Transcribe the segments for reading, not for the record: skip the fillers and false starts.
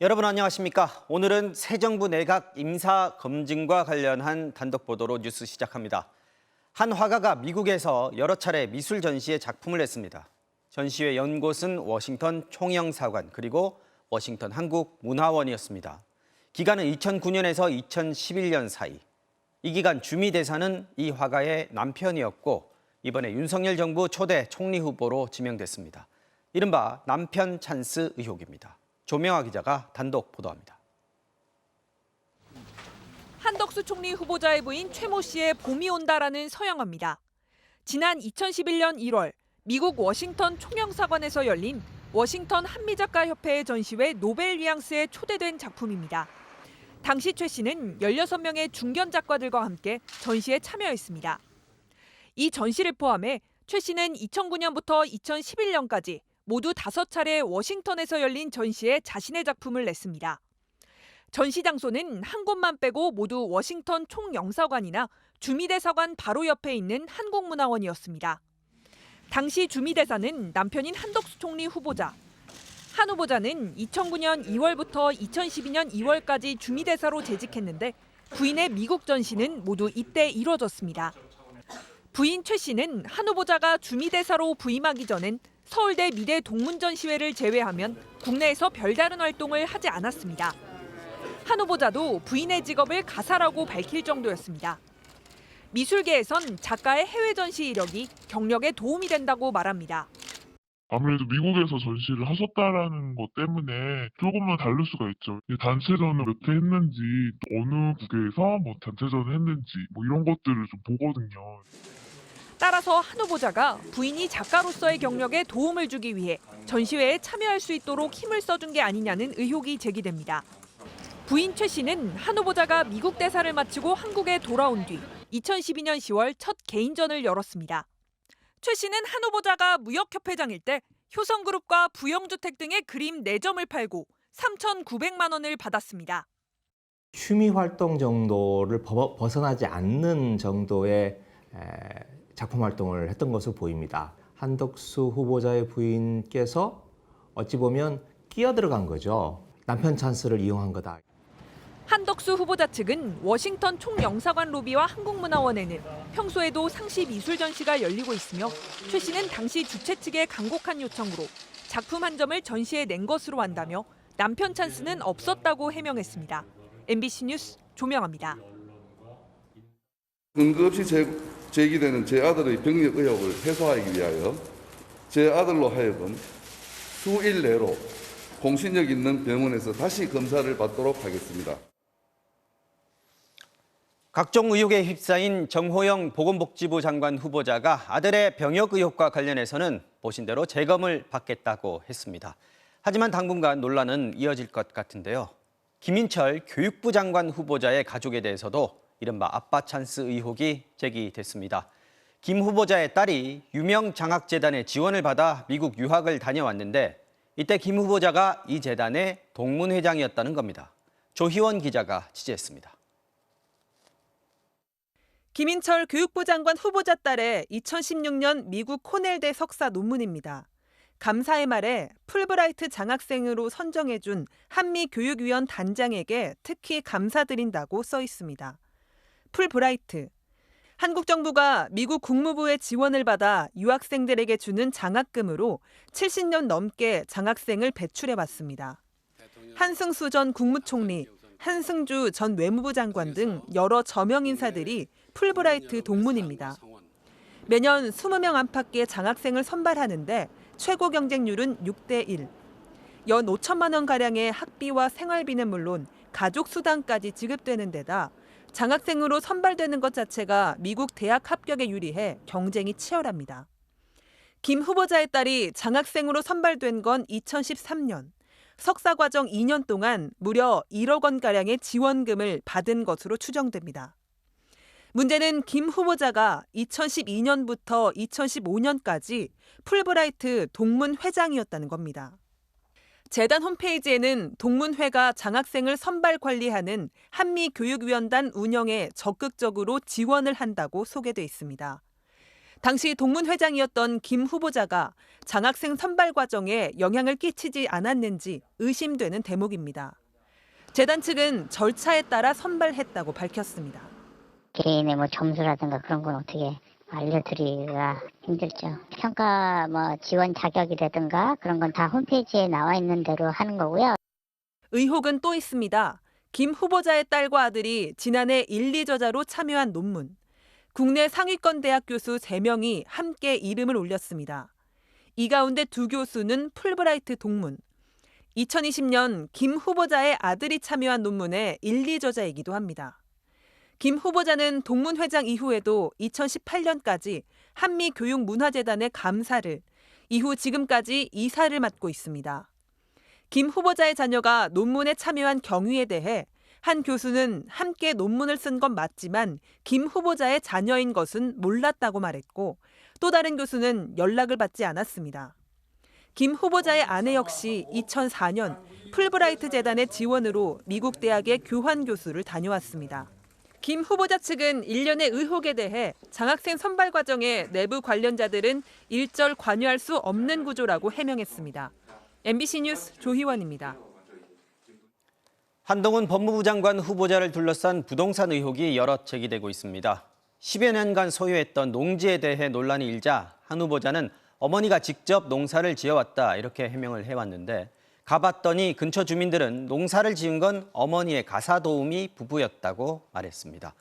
여러분 안녕하십니까? 오늘은 새 정부 내각 임사 검증과 관련한 단독 보도로 뉴스 시작합니다. 한 화가가 미국에서 여러 차례 미술 전시에 작품을 냈습니다. 전시회 연곳은 워싱턴 총영사관 그리고 워싱턴 한국문화원이었습니다. 기간은 2009년에서 2011년 사이. 이 기간 주미대사는 이 화가의 남편이었고 이번에 윤석열 정부 초대 총리 후보로 지명됐습니다. 이른바 남편 찬스 의혹입니다. 조명아 기자가 단독 보도합니다. 한덕수 총리 후보자의 부인 최모 씨의 봄이 온다라는 서양어입니다. 지난 2011년 1월 미국 워싱턴 총영사관에서 열린 워싱턴 한미작가협회의 전시회 노벨 뉘앙스에 초대된 작품입니다. 당시 최 씨는 16명의 중견 작가들과 함께 전시에 참여했습니다. 이 전시를 포함해 최 씨는 2009년부터 2011년까지 모두 5차례 워싱턴에서 열린 전시에 자신의 작품을 냈습니다. 전시 장소는 한 곳만 빼고 모두 워싱턴 총영사관이나 주미대사관 바로 옆에 있는 한국문화원이었습니다. 당시 주미대사는 남편인 한덕수 총리 후보자. 한 후보자는 2009년 2월부터 2012년 2월까지 주미대사로 재직했는데 부인의 미국 전시는 모두 이때 이뤄졌습니다. 부인 최 씨는 한 후보자가 주미대사로 부임하기 전엔 서울대 미대 동문전시회를 제외하면 국내에서 별다른 활동을 하지 않았습니다. 한 후보자도 부인의 직업을 가사라고 밝힐 정도였습니다. 미술계에선 작가의 해외 전시 이력이 경력에 도움이 된다고 말합니다. 아무래도 미국에서 전시를 하셨다라는 것 때문에 조금은 다를 수가 있죠. 단체전을 몇 회 했는지, 또 어느 국에서 단체전을 했는지 이런 것들을 좀 보거든요. 따라서 한 후보자가 부인이 작가로서의 경력에 도움을 주기 위해 전시회에 참여할 수 있도록 힘을 써준 게 아니냐는 의혹이 제기됩니다. 부인 최 씨는 한 후보자가 미국 대사를 마치고 한국에 돌아온 뒤 2012년 10월 첫 개인전을 열었습니다. 최 씨는 한 후보자가 무역협회장일 때 효성그룹과 부영주택 등의 그림 4점을 팔고 3,900만 원을 받았습니다. 취미 활동 정도를 벗어나지 않는 정도의 작품 활동을 했던 것으로 보입니다. 한덕수 후보자의 부인께서 어찌 보면 끼어들어간 거죠. 남편 찬스를 이용한 거다. 한덕수 후보자 측은 워싱턴 총영사관 로비와 한국문화원에는 평소에도 상시 미술 전시가 열리고 있으며 최 씨는 당시 주최 측의 간곡한 요청으로 작품 한 점을 전시에 낸 것으로 안다며 남편 찬스는 없었다고 해명했습니다. MBC 뉴스 조명아입니다. 근거 없이 제기되는 제 아들의 병력 의혹을 해소하기 위하여 제 아들로 하여금 수일 내로 공신력 있는 병원에서 다시 검사를 받도록 하겠습니다. 각종 의혹에 휩싸인 정호영 보건복지부 장관 후보자가 아들의 병역 의혹과 관련해서는 보신 대로 재검을 받겠다고 했습니다. 하지만 당분간 논란은 이어질 것 같은데요. 김인철 교육부 장관 후보자의 가족에 대해서도 이른바 아빠 찬스 의혹이 제기됐습니다. 김 후보자의 딸이 유명장학재단의 지원을 받아 미국 유학을 다녀왔는데 이때 김 후보자가 이 재단의 동문회장이었다는 겁니다. 조희원 기자가 취재했습니다. 김인철 교육부 장관 후보자 딸의 2016년 미국 코넬대 석사 논문입니다. 감사의 말에 풀브라이트 장학생으로 선정해준 한미교육위원 단장에게 특히 감사드린다고 써 있습니다. 풀브라이트. 한국 정부가 미국 국무부의 지원을 받아 유학생들에게 주는 장학금으로 70년 넘게 장학생을 배출해왔습니다. 한승수 전 국무총리, 한승주 전 외무부 장관 등 여러 저명 인사들이 풀브라이트 동문입니다. 매년 20명 안팎의 장학생을 선발하는데 최고 경쟁률은 6대 1. 연 5천만 원가량의 학비와 생활비는 물론 가족 수당까지 지급되는 데다 장학생으로 선발되는 것 자체가 미국 대학 합격에 유리해 경쟁이 치열합니다. 김 후보자의 딸이 장학생으로 선발된 건 2013년. 석사 과정 2년 동안 무려 1억 원가량의 지원금을 받은 것으로 추정됩니다. 문제는 김 후보자가 2012년부터 2015년까지 풀브라이트 동문 회장이었다는 겁니다. 재단 홈페이지에는 동문회가 장학생을 선발 관리하는 한미교육위원단 운영에 적극적으로 지원을 한다고 소개돼 있습니다. 당시 동문회장이었던 김 후보자가 장학생 선발 과정에 영향을 끼치지 않았는지 의심되는 대목입니다. 재단 측은 절차에 따라 선발했다고 밝혔습니다. 개인의 점수라든가 그런 건 어떻게 알려드리기가 힘들죠. 평가 지원 자격이라든가 그런 건 다 홈페이지에 나와 있는 대로 하는 거고요. 의혹은 또 있습니다. 김 후보자의 딸과 아들이 지난해 1, 2저자로 참여한 논문. 국내 상위권 대학 교수 3명이 함께 이름을 올렸습니다. 이 가운데 2교수는 풀브라이트 동문. 2020년 김 후보자의 아들이 참여한 논문의 1, 2저자이기도 합니다. 김 후보자는 동문회장 이후에도 2018년까지 한미교육문화재단의 감사를, 이후 지금까지 이사를 맡고 있습니다. 김 후보자의 자녀가 논문에 참여한 경위에 대해 한 교수는 함께 논문을 쓴 건 맞지만 김 후보자의 자녀인 것은 몰랐다고 말했고, 또 다른 교수는 연락을 받지 않았습니다. 김 후보자의 아내 역시 2004년 풀브라이트 재단의 지원으로 미국 대학의 교환 교수를 다녀왔습니다. 김 후보자 측은 일련의 의혹에 대해 장학생 선발 과정에 내부 관련자들은 일절 관여할 수 없는 구조라고 해명했습니다. MBC 뉴스 조희원입니다. 한동훈 법무부 장관 후보자를 둘러싼 부동산 의혹이 여럿 제기되고 있습니다. 10여 년간 소유했던 농지에 대해 논란이 일자 한 후보자는 어머니가 직접 농사를 지어왔다 이렇게 해명을 해왔는데, 가봤더니 근처 주민들은 농사를 지은 건 어머니의 가사도우미 부부였다고 말했습니다.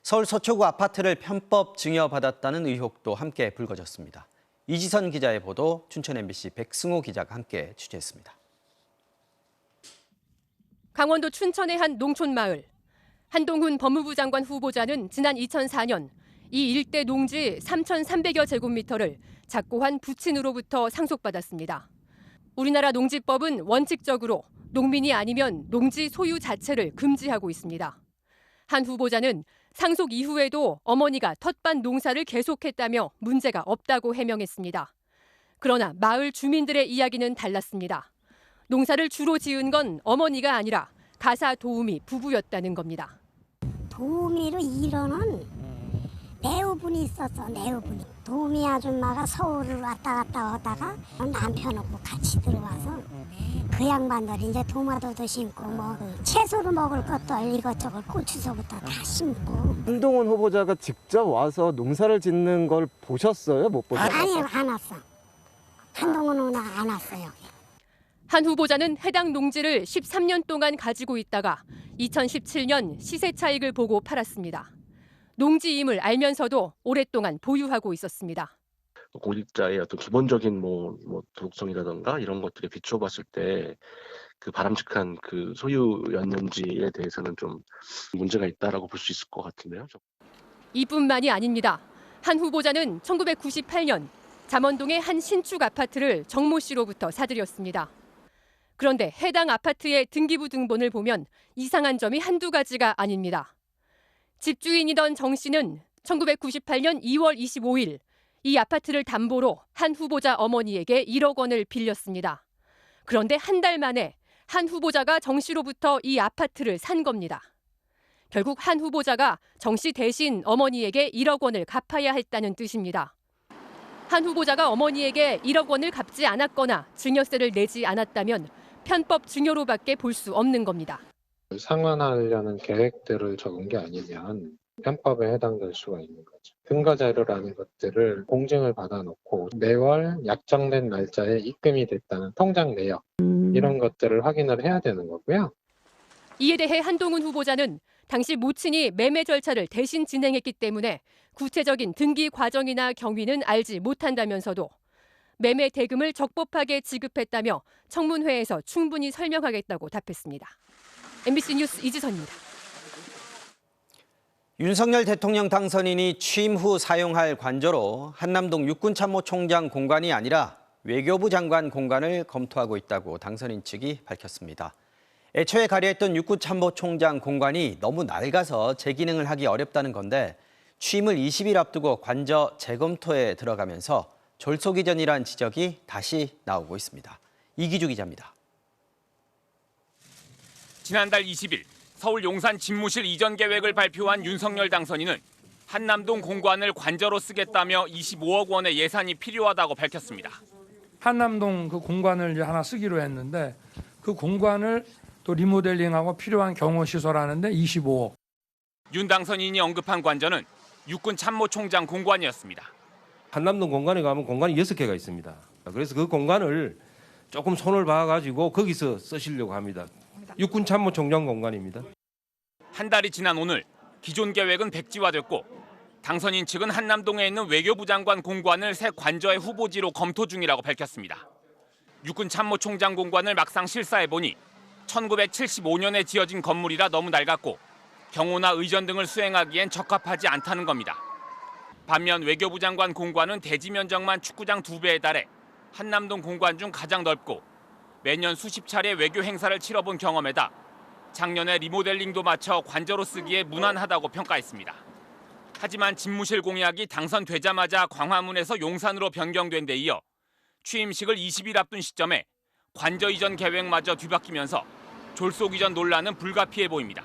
서울 서초구 아파트를 편법 증여받았다는 의혹도 함께 불거졌습니다. 이지선 기자의 보도, 춘천 MBC 백승호 기자가 함께 취재했습니다. 강원도 춘천의 한 농촌마을. 한동훈 법무부 장관 후보자는 지난 2004년 이 일대 농지 3,300여 제곱미터를 작고한 부친으로부터 상속받았습니다. 우리나라 농지법은 원칙적으로 농민이 아니면 농지 소유 자체를 금지하고 있습니다. 한 후보자는 상속 이후에도 어머니가 텃밭 농사를 계속했다며 문제가 없다고 해명했습니다. 그러나 마을 주민들의 이야기는 달랐습니다. 농사를 주로 지은 건 어머니가 아니라 가사 도우미 부부였다는 겁니다. 도우미로 일하는 내후분이 있었어, 내후분이. 도우미 아줌마가 서울을 왔다 갔다 하다가 남편하고 같이 들어와서 그 양반들이 이제 도마도도 심고 채소로 먹을 것도 이것저것 고추서부터 다 심고. 한동훈 후보자가 직접 와서 농사를 짓는 걸 보셨어요? 못 보셨어요? 아니요, 안 왔어. 한동훈은 안 왔어요. 한 후보자는 해당 농지를 13년 동안 가지고 있다가 2017년 시세 차익을 보고 팔았습니다. 농지임을 알면서도 오랫동안 보유하고 있었습니다. 공직자의 어떤 기본적인 도덕성이라든가 이런 것들에 비춰봤을 때 그 바람직한 그 소유였는지에 대해서는 좀 문제가 있다라고 볼 수 있을 것 같은데요. 이뿐만이 아닙니다. 한 후보자는 1998년 잠원동의 한 신축 아파트를 정모 씨로부터 사들였습니다. 그런데 해당 아파트의 등기부 등본을 보면 이상한 점이 한두 가지가 아닙니다. 집주인이던 정 씨는 1998년 2월 25일 이 아파트를 담보로 한 후보자 어머니에게 1억 원을 빌렸습니다. 그런데 한 달 만에 한 후보자가 정 씨로부터 이 아파트를 산 겁니다. 결국 한 후보자가 정 씨 대신 어머니에게 1억 원을 갚아야 했다는 뜻입니다. 한 후보자가 어머니에게 1억 원을 갚지 않았거나 증여세를 내지 않았다면 편법 증여로밖에 볼 수 없는 겁니다. 상환하려는 계획들을 적은 게 아니면 편법에 해당될 수가 있는 거죠. 근거 자료라는 것들을 공증을 받아놓고 매월 약정된 날짜에 입금이 됐다는 통장 내역 이런 것들을 확인을 해야 되는 거고요. 이에 대해 한동훈 후보자는 당시 모친이 매매 절차를 대신 진행했기 때문에 구체적인 등기 과정이나 경위는 알지 못한다면서도 매매 대금을 적법하게 지급했다며 청문회에서 충분히 설명하겠다고 답했습니다. MBC 뉴스 이지선입니다. 윤석열 대통령 당선인이 취임 후 사용할 관저로 한남동 육군참모총장 공간이 아니라 외교부 장관 공간을 검토하고 있다고 당선인 측이 밝혔습니다. 애초에 가려했던 육군참모총장 공간이 너무 낡아서 재기능을 하기 어렵다는 건데, 취임을 20일 앞두고 관저 재검토에 들어가면서 졸속 이전이란 지적이 다시 나오고 있습니다. 이기주 기자입니다. 지난달 20일 서울 용산 집무실 이전 계획을 발표한 윤석열 당선인은 한남동 공관을 관저로 쓰겠다며 25억 원의 예산이 필요하다고 밝혔습니다. 한남동 그 공관을 이제 하나 쓰기로 했는데 그 공관을 또 리모델링하고 필요한 경호 시설하는데 25억. 윤 당선인이 언급한 관저는 육군 참모총장 공관이었습니다. 한남동 공관에 가면 공관이 6개가 있습니다. 그래서 그 공간을 조금 손을 봐가지고 거기서 쓰시려고 합니다. 육군 참모총장 공관입니다. 한 달이 지난 오늘 기존 계획은 백지화됐고 당선인 측은 한남동에 있는 외교부 장관 공관을 새 관저의 후보지로 검토 중이라고 밝혔습니다. 육군 참모총장 공관을 막상 실사해보니 1975년에 지어진 건물이라 너무 낡았고 경호나 의전 등을 수행하기엔 적합하지 않다는 겁니다. 반면 외교부 장관 공관은 대지 면적만 축구장 2배에 달해 한남동 공관 중 가장 넓고 매년 수십 차례 외교 행사를 치러본 경험에다 작년에 리모델링도 마쳐 관저로 쓰기에 무난하다고 평가했습니다. 하지만 집무실 공약이 당선되자마자 광화문에서 용산으로 변경된 데 이어 취임식을 20일 앞둔 시점에 관저 이전 계획마저 뒤바뀌면서 졸속 이전 논란은 불가피해 보입니다.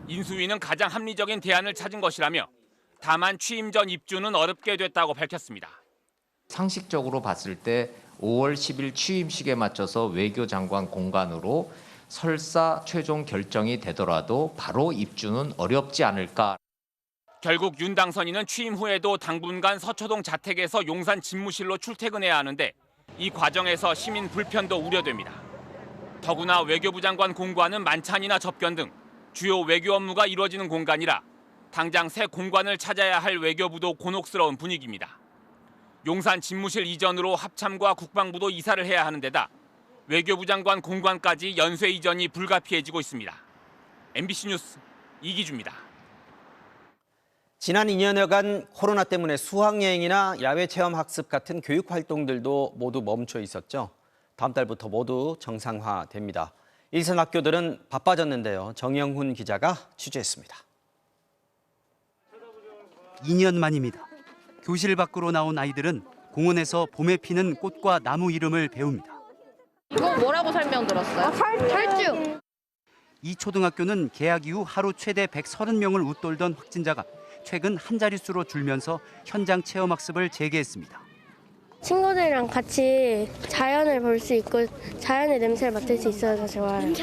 인수위는 가장 합리적인 대안을 찾은 것이라며 다만 취임 전 입주는 어렵게 됐다고 밝혔습니다. 상식적으로 봤을 때 5월 10일 취임식에 맞춰서 외교장관 공관으로 설사 최종 결정이 되더라도 바로 입주는 어렵지 않을까. 결국 윤 당선인은 취임 후에도 당분간 서초동 자택에서 용산 집무실로 출퇴근해야 하는데 이 과정에서 시민 불편도 우려됩니다. 더구나 외교부 장관 공관은 만찬이나 접견 등 주요 외교 업무가 이루어지는 공간이라 당장 새 공관을 찾아야 할 외교부도 곤혹스러운 분위기입니다. 용산 집무실 이전으로 합참과 국방부도 이사를 해야 하는 데다 외교부 장관 공관까지 연쇄 이전이 불가피해지고 있습니다. MBC 뉴스 이기주입니다. 지난 2년여간 코로나 때문에 수학여행이나 야외 체험 학습 같은 교육 활동들도 모두 멈춰 있었죠. 다음 달부터 모두 정상화됩니다. 일선 학교들은 바빠졌는데요. 정영훈 기자가 취재했습니다. 2년 만입니다. 교실 밖으로 나온 아이들은 공원에서 봄에 피는 꽃과 나무 이름을 배웁니다. 이거 뭐라고 설명 들었어요? 탈주. 이 초등학교는 개학 이후 하루 최대 130명을 웃돌던 확진자가 최근 한 자릿수로 줄면서 현장 체험학습을 재개했습니다. 친구들이랑 같이 자연을 볼 수 있고 자연의 냄새를 맡을 수 있어서 좋아요.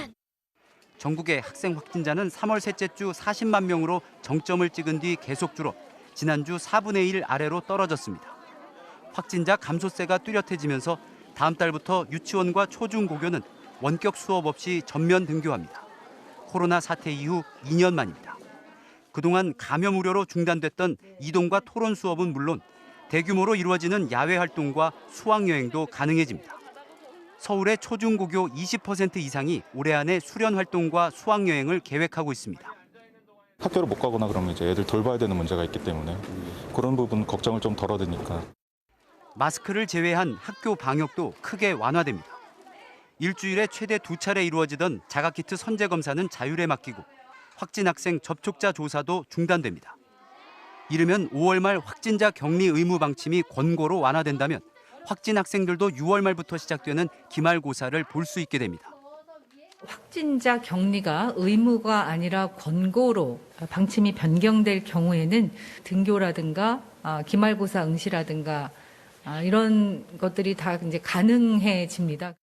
전국의 학생 확진자는 3월 셋째 주 40만 명으로 정점을 찍은 뒤 계속 줄어 지난주 4분의 1 아래로 떨어졌습니다. 확진자 감소세가 뚜렷해지면서 다음 달부터 유치원과 초중고교는 원격 수업 없이 전면 등교합니다. 코로나 사태 이후 2년 만입니다. 그동안 감염 우려로 중단됐던 이동과 토론 수업은 물론 대규모로 이루어지는 야외 활동과 수학여행도 가능해집니다. 서울의 초중고교 20% 이상이 올해 안에 수련 활동과 수학여행을 계획하고 있습니다. 학교를 못 가거나 그러면 이제 애들 돌봐야 되는 문제가 있기 때문에 그런 부분 걱정을 좀 덜어드니까. 마스크를 제외한 학교 방역도 크게 완화됩니다. 일주일에 최대 2차례 이루어지던 자가키트 선제 검사는 자율에 맡기고 확진 학생 접촉자 조사도 중단됩니다. 이르면 5월 말 확진자 격리 의무 방침이 권고로 완화된다면 확진 학생들도 6월 말부터 시작되는 기말고사를 볼 수 있게 됩니다. 확진자 격리가 의무가 아니라 권고로 방침이 변경될 경우에는 등교라든가 기말고사 응시라든가 이런 것들이 다 이제 가능해집니다.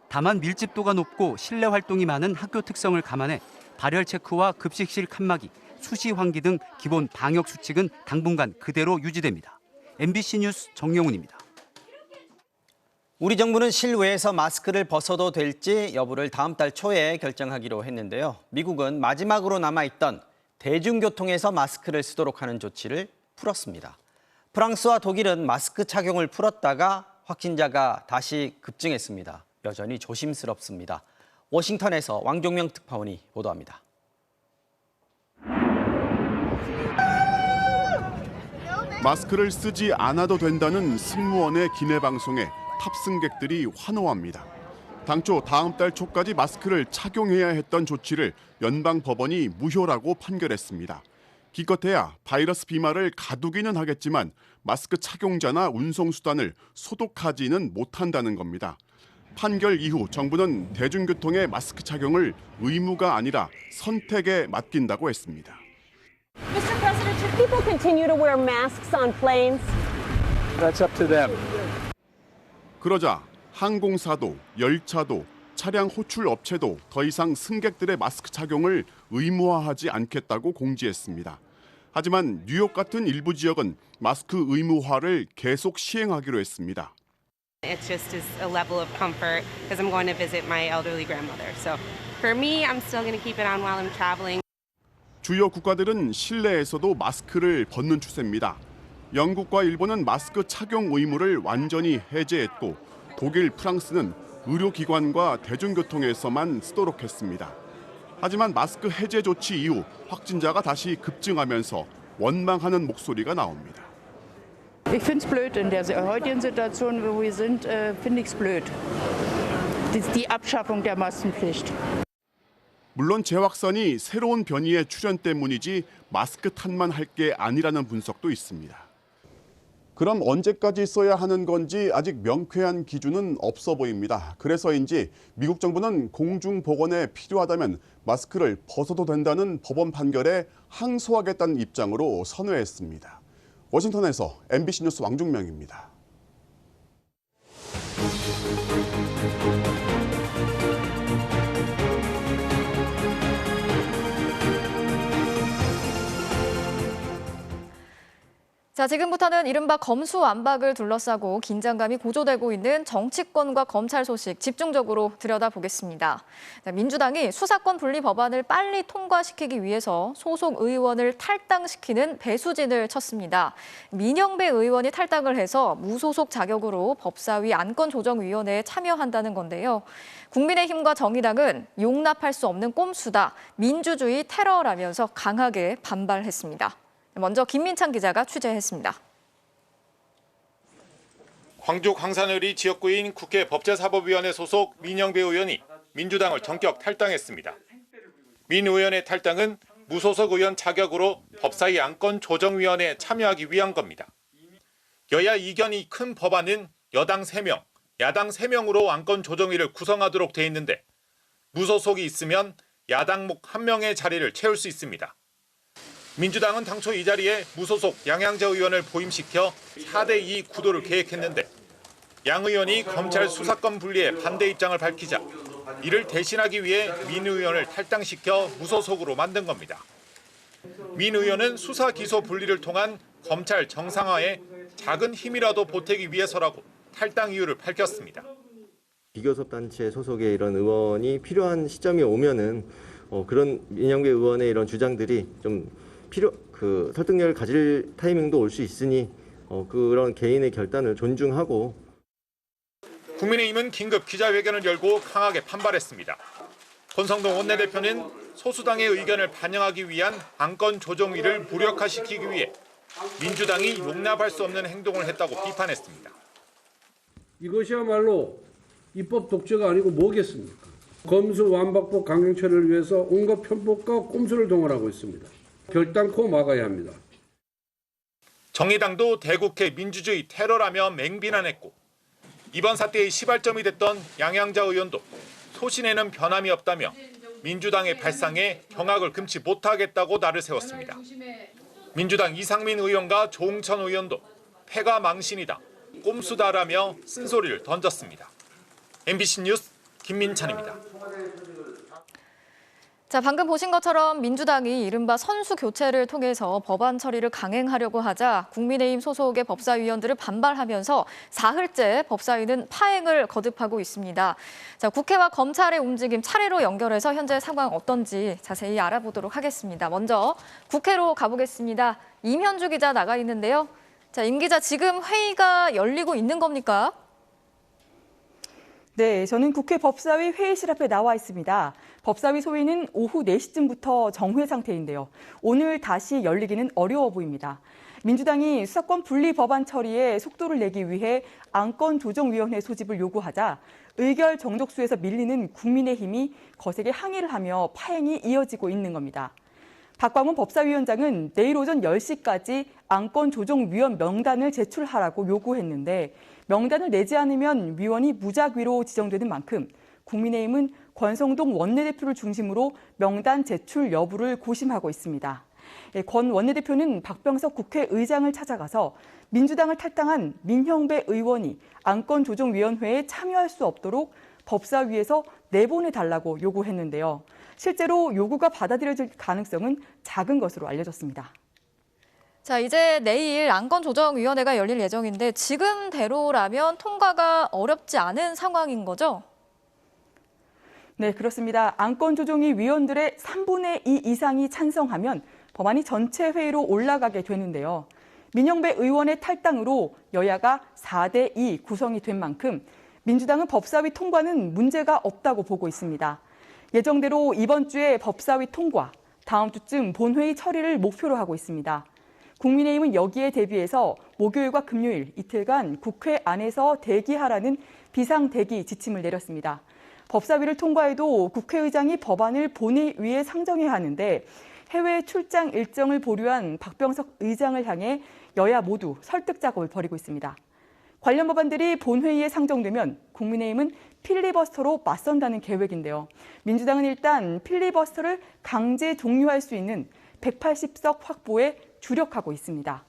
다만 밀집도가 높고 실내 활동이 많은 학교 특성을 감안해 발열 체크와 급식실 칸막이, 수시 환기 등 기본 방역 수칙은 당분간 그대로 유지됩니다. MBC 뉴스 정영훈입니다. 우리 정부는 실외에서 마스크를 벗어도 될지 여부를 다음 달 초에 결정하기로 했는데요. 미국은 마지막으로 남아있던 대중교통에서 마스크를 쓰도록 하는 조치를 풀었습니다. 프랑스와 독일은 마스크 착용을 풀었다가 확진자가 다시 급증했습니다. 여전히 조심스럽습니다. 워싱턴에서 왕종명 특파원이 보도합니다. 마스크를 쓰지 않아도 된다는 승무원의 기내 방송에 탑승객들이 환호합니다. 당초 다음 달 초까지 마스크를 착용해야 했던 조치를 연방법원이 무효라고 판결했습니다. 기껏해야 바이러스 비말을 가두기는 하겠지만 마스크 착용자나 운송수단을 소독하지는 못한다는 겁니다. 판결 이후 정부는 대중교통의 마스크 착용을 의무가 아니라 선택에 맡긴다고 했습니다. Mr. President, people continue to wear masks on planes? That's up to them. 그러자 항공사도 열차도 차량 호출 업체도 더 이상 승객들의 마스크 착용을 의무화하지 않겠다고 공지했습니다. 하지만 뉴욕 같은 일부 지역은 마스크 의무화를 계속 시행하기로 했습니다. It's just as a level of comfort because I'm going to visit my elderly grandmother. So for me, I'm still going to keep it on while I'm traveling. 주요 국가들은 실내에서도 마스크를 벗는 추세입니다. 영국과 일본은 마스크 착용 의무를 완전히 해제했고 독일, 프랑스는 의료기관과 대중교통에서만 쓰도록 했습니다. 하지만 마스크 해제 조치 이후 확진자가 다시 급증하면서 원망하는 목소리가 나옵니다. Ich finde es blöd in der heutigen Situation, wo wir sind, finde ich es blöd. Die Abschaffung der Maskenpflicht. 물론 재확산이 새로운 변이의 출현 때문이지 마스크 탓만 할 게 아니라는 분석도 있습니다. 그럼 언제까지 써야 하는 건지 아직 명쾌한 기준은 없어 보입니다. 그래서인지 미국 정부는 공중보건에 필요하다면 마스크를 벗어도 된다는 법원 판결에 항소하겠다는 입장으로 선회했습니다. 워싱턴에서 MBC 뉴스 왕중명입니다. 자, 지금부터는 이른바 검수완박을 둘러싸고 긴장감이 고조되고 있는 정치권과 검찰 소식 집중적으로 들여다보겠습니다. 민주당이 수사권 분리 법안을 빨리 통과시키기 위해서 소속 의원을 탈당시키는 배수진을 쳤습니다. 민영배 의원이 탈당을 해서 무소속 자격으로 법사위 안건조정위원회에 참여한다는 건데요. 국민의힘과 정의당은 용납할 수 없는 꼼수다, 민주주의 테러라면서 강하게 반발했습니다. 먼저 김민찬 기자가 취재했습니다. 광주 광산을이 지역구인 국회 법제사법위원회 소속 민영배 의원이 민주당을 전격 탈당했습니다. 민 의원의 탈당은 무소속 의원 자격으로 법사위 안건조정위원회에 참여하기 위한 겁니다. 여야 이견이 큰 법안은 여당 3명, 야당 3명으로 안건조정위를 구성하도록 돼 있는데 무소속이 있으면 야당목 1명의 자리를 채울 수 있습니다. 민주당은 당초 이 자리에 무소속 양양자 의원을 보임시켜 4대2 구도를 계획했는데 양 의원이 검찰 수사권 분리에 반대 입장을 밝히자 이를 대신하기 위해 민 의원을 탈당시켜 무소속으로 만든 겁니다. 민 의원은 수사 기소 분리를 통한 검찰 정상화에 작은 힘이라도 보태기 위해서라고 탈당 이유를 밝혔습니다. 비교섭단체 소속의 이런 의원이 필요한 시점이 오면은 그런 민영배 의원의 이런 주장들이 좀 설득력을 가질 타이밍도 올 수 있으니 그런 개인의 결단을 존중하고. 국민의힘은 긴급 기자회견을 열고 강하게 반발했습니다. 권성동 원내대표는 소수당의 의견을 반영하기 위한 안건조정위를 무력화시키기 위해 민주당이 용납할 수 없는 행동을 했다고 비판했습니다. 이것이야말로 입법 독재가 아니고 뭐겠습니까? 검수완박법 강경처리를 위해서 온갖 편법과 꼼수를 동원하고 있습니다. 결단코 막아야 합니다. 정의당도 대국회 민주주의 테러라며 맹비난했고 이번 사태의 시발점이 됐던 양양자 의원도 소신에는 변함이 없다며 민주당의 발상에 경악을 금치 못하겠다고 날을 세웠습니다. 민주당 이상민 의원과 조홍천 의원도 패가 망신이다, 꼼수다라며 쓴소리를 던졌습니다. MBC 뉴스 김민찬입니다. 자, 방금 보신 것처럼 민주당이 이른바 선수 교체를 통해서 법안 처리를 강행하려고 하자 국민의힘 소속의 법사위원들을 반발하면서 사흘째 법사위는 파행을 거듭하고 있습니다. 자, 국회와 검찰의 움직임 차례로 연결해서 현재 상황 어떤지 자세히 알아보도록 하겠습니다. 먼저 국회로 가보겠습니다. 임현주 기자 나가 있는데요. 자, 임 기자, 지금 회의가 열리고 있는 겁니까? 네, 저는 국회 법사위 회의실 앞에 나와 있습니다. 법사위 소위는 오후 4시쯤부터 정회 상태인데요. 오늘 다시 열리기는 어려워 보입니다. 민주당이 수사권 분리 법안 처리에 속도를 내기 위해 안건조정위원회 소집을 요구하자 의결 정족수에서 밀리는 국민의힘이 거세게 항의를 하며 파행이 이어지고 있는 겁니다. 박광훈 법사위원장은 내일 오전 10시까지 안건조정위원 명단을 제출하라고 요구했는데 명단을 내지 않으면 위원이 무작위로 지정되는 만큼 국민의힘은 권성동 원내대표를 중심으로 명단 제출 여부를 고심하고 있습니다. 권 원내대표는 박병석 국회의장을 찾아가서 민주당을 탈당한 민형배 의원이 안건조정위원회에 참여할 수 없도록 법사위에서 내보내달라고 요구했는데요. 실제로 요구가 받아들여질 가능성은 작은 것으로 알려졌습니다. 자, 이제 내일 안건조정위원회가 열릴 예정인데 지금대로라면 통과가 어렵지 않은 상황인 거죠? 네, 그렇습니다. 안건조정위 위원들의 3분의 2 이상이 찬성하면 법안이 전체 회의로 올라가게 되는데요. 민형배 의원의 탈당으로 여야가 4대2 구성이 된 만큼 민주당은 법사위 통과는 문제가 없다고 보고 있습니다. 예정대로 이번 주에 법사위 통과, 다음 주쯤 본회의 처리를 목표로 하고 있습니다. 국민의힘은 여기에 대비해서 목요일과 금요일 이틀간 국회 안에서 대기하라는 비상대기 지침을 내렸습니다. 법사위를 통과해도 국회의장이 법안을 본회의에 상정해야 하는데 해외 출장 일정을 보류한 박병석 의장을 향해 여야 모두 설득 작업을 벌이고 있습니다. 관련 법안들이 본회의에 상정되면 국민의힘은 필리버스터로 맞선다는 계획인데요. 민주당은 일단 필리버스터를 강제 종료할 수 있는 180석 확보에 주력하고 있습니다.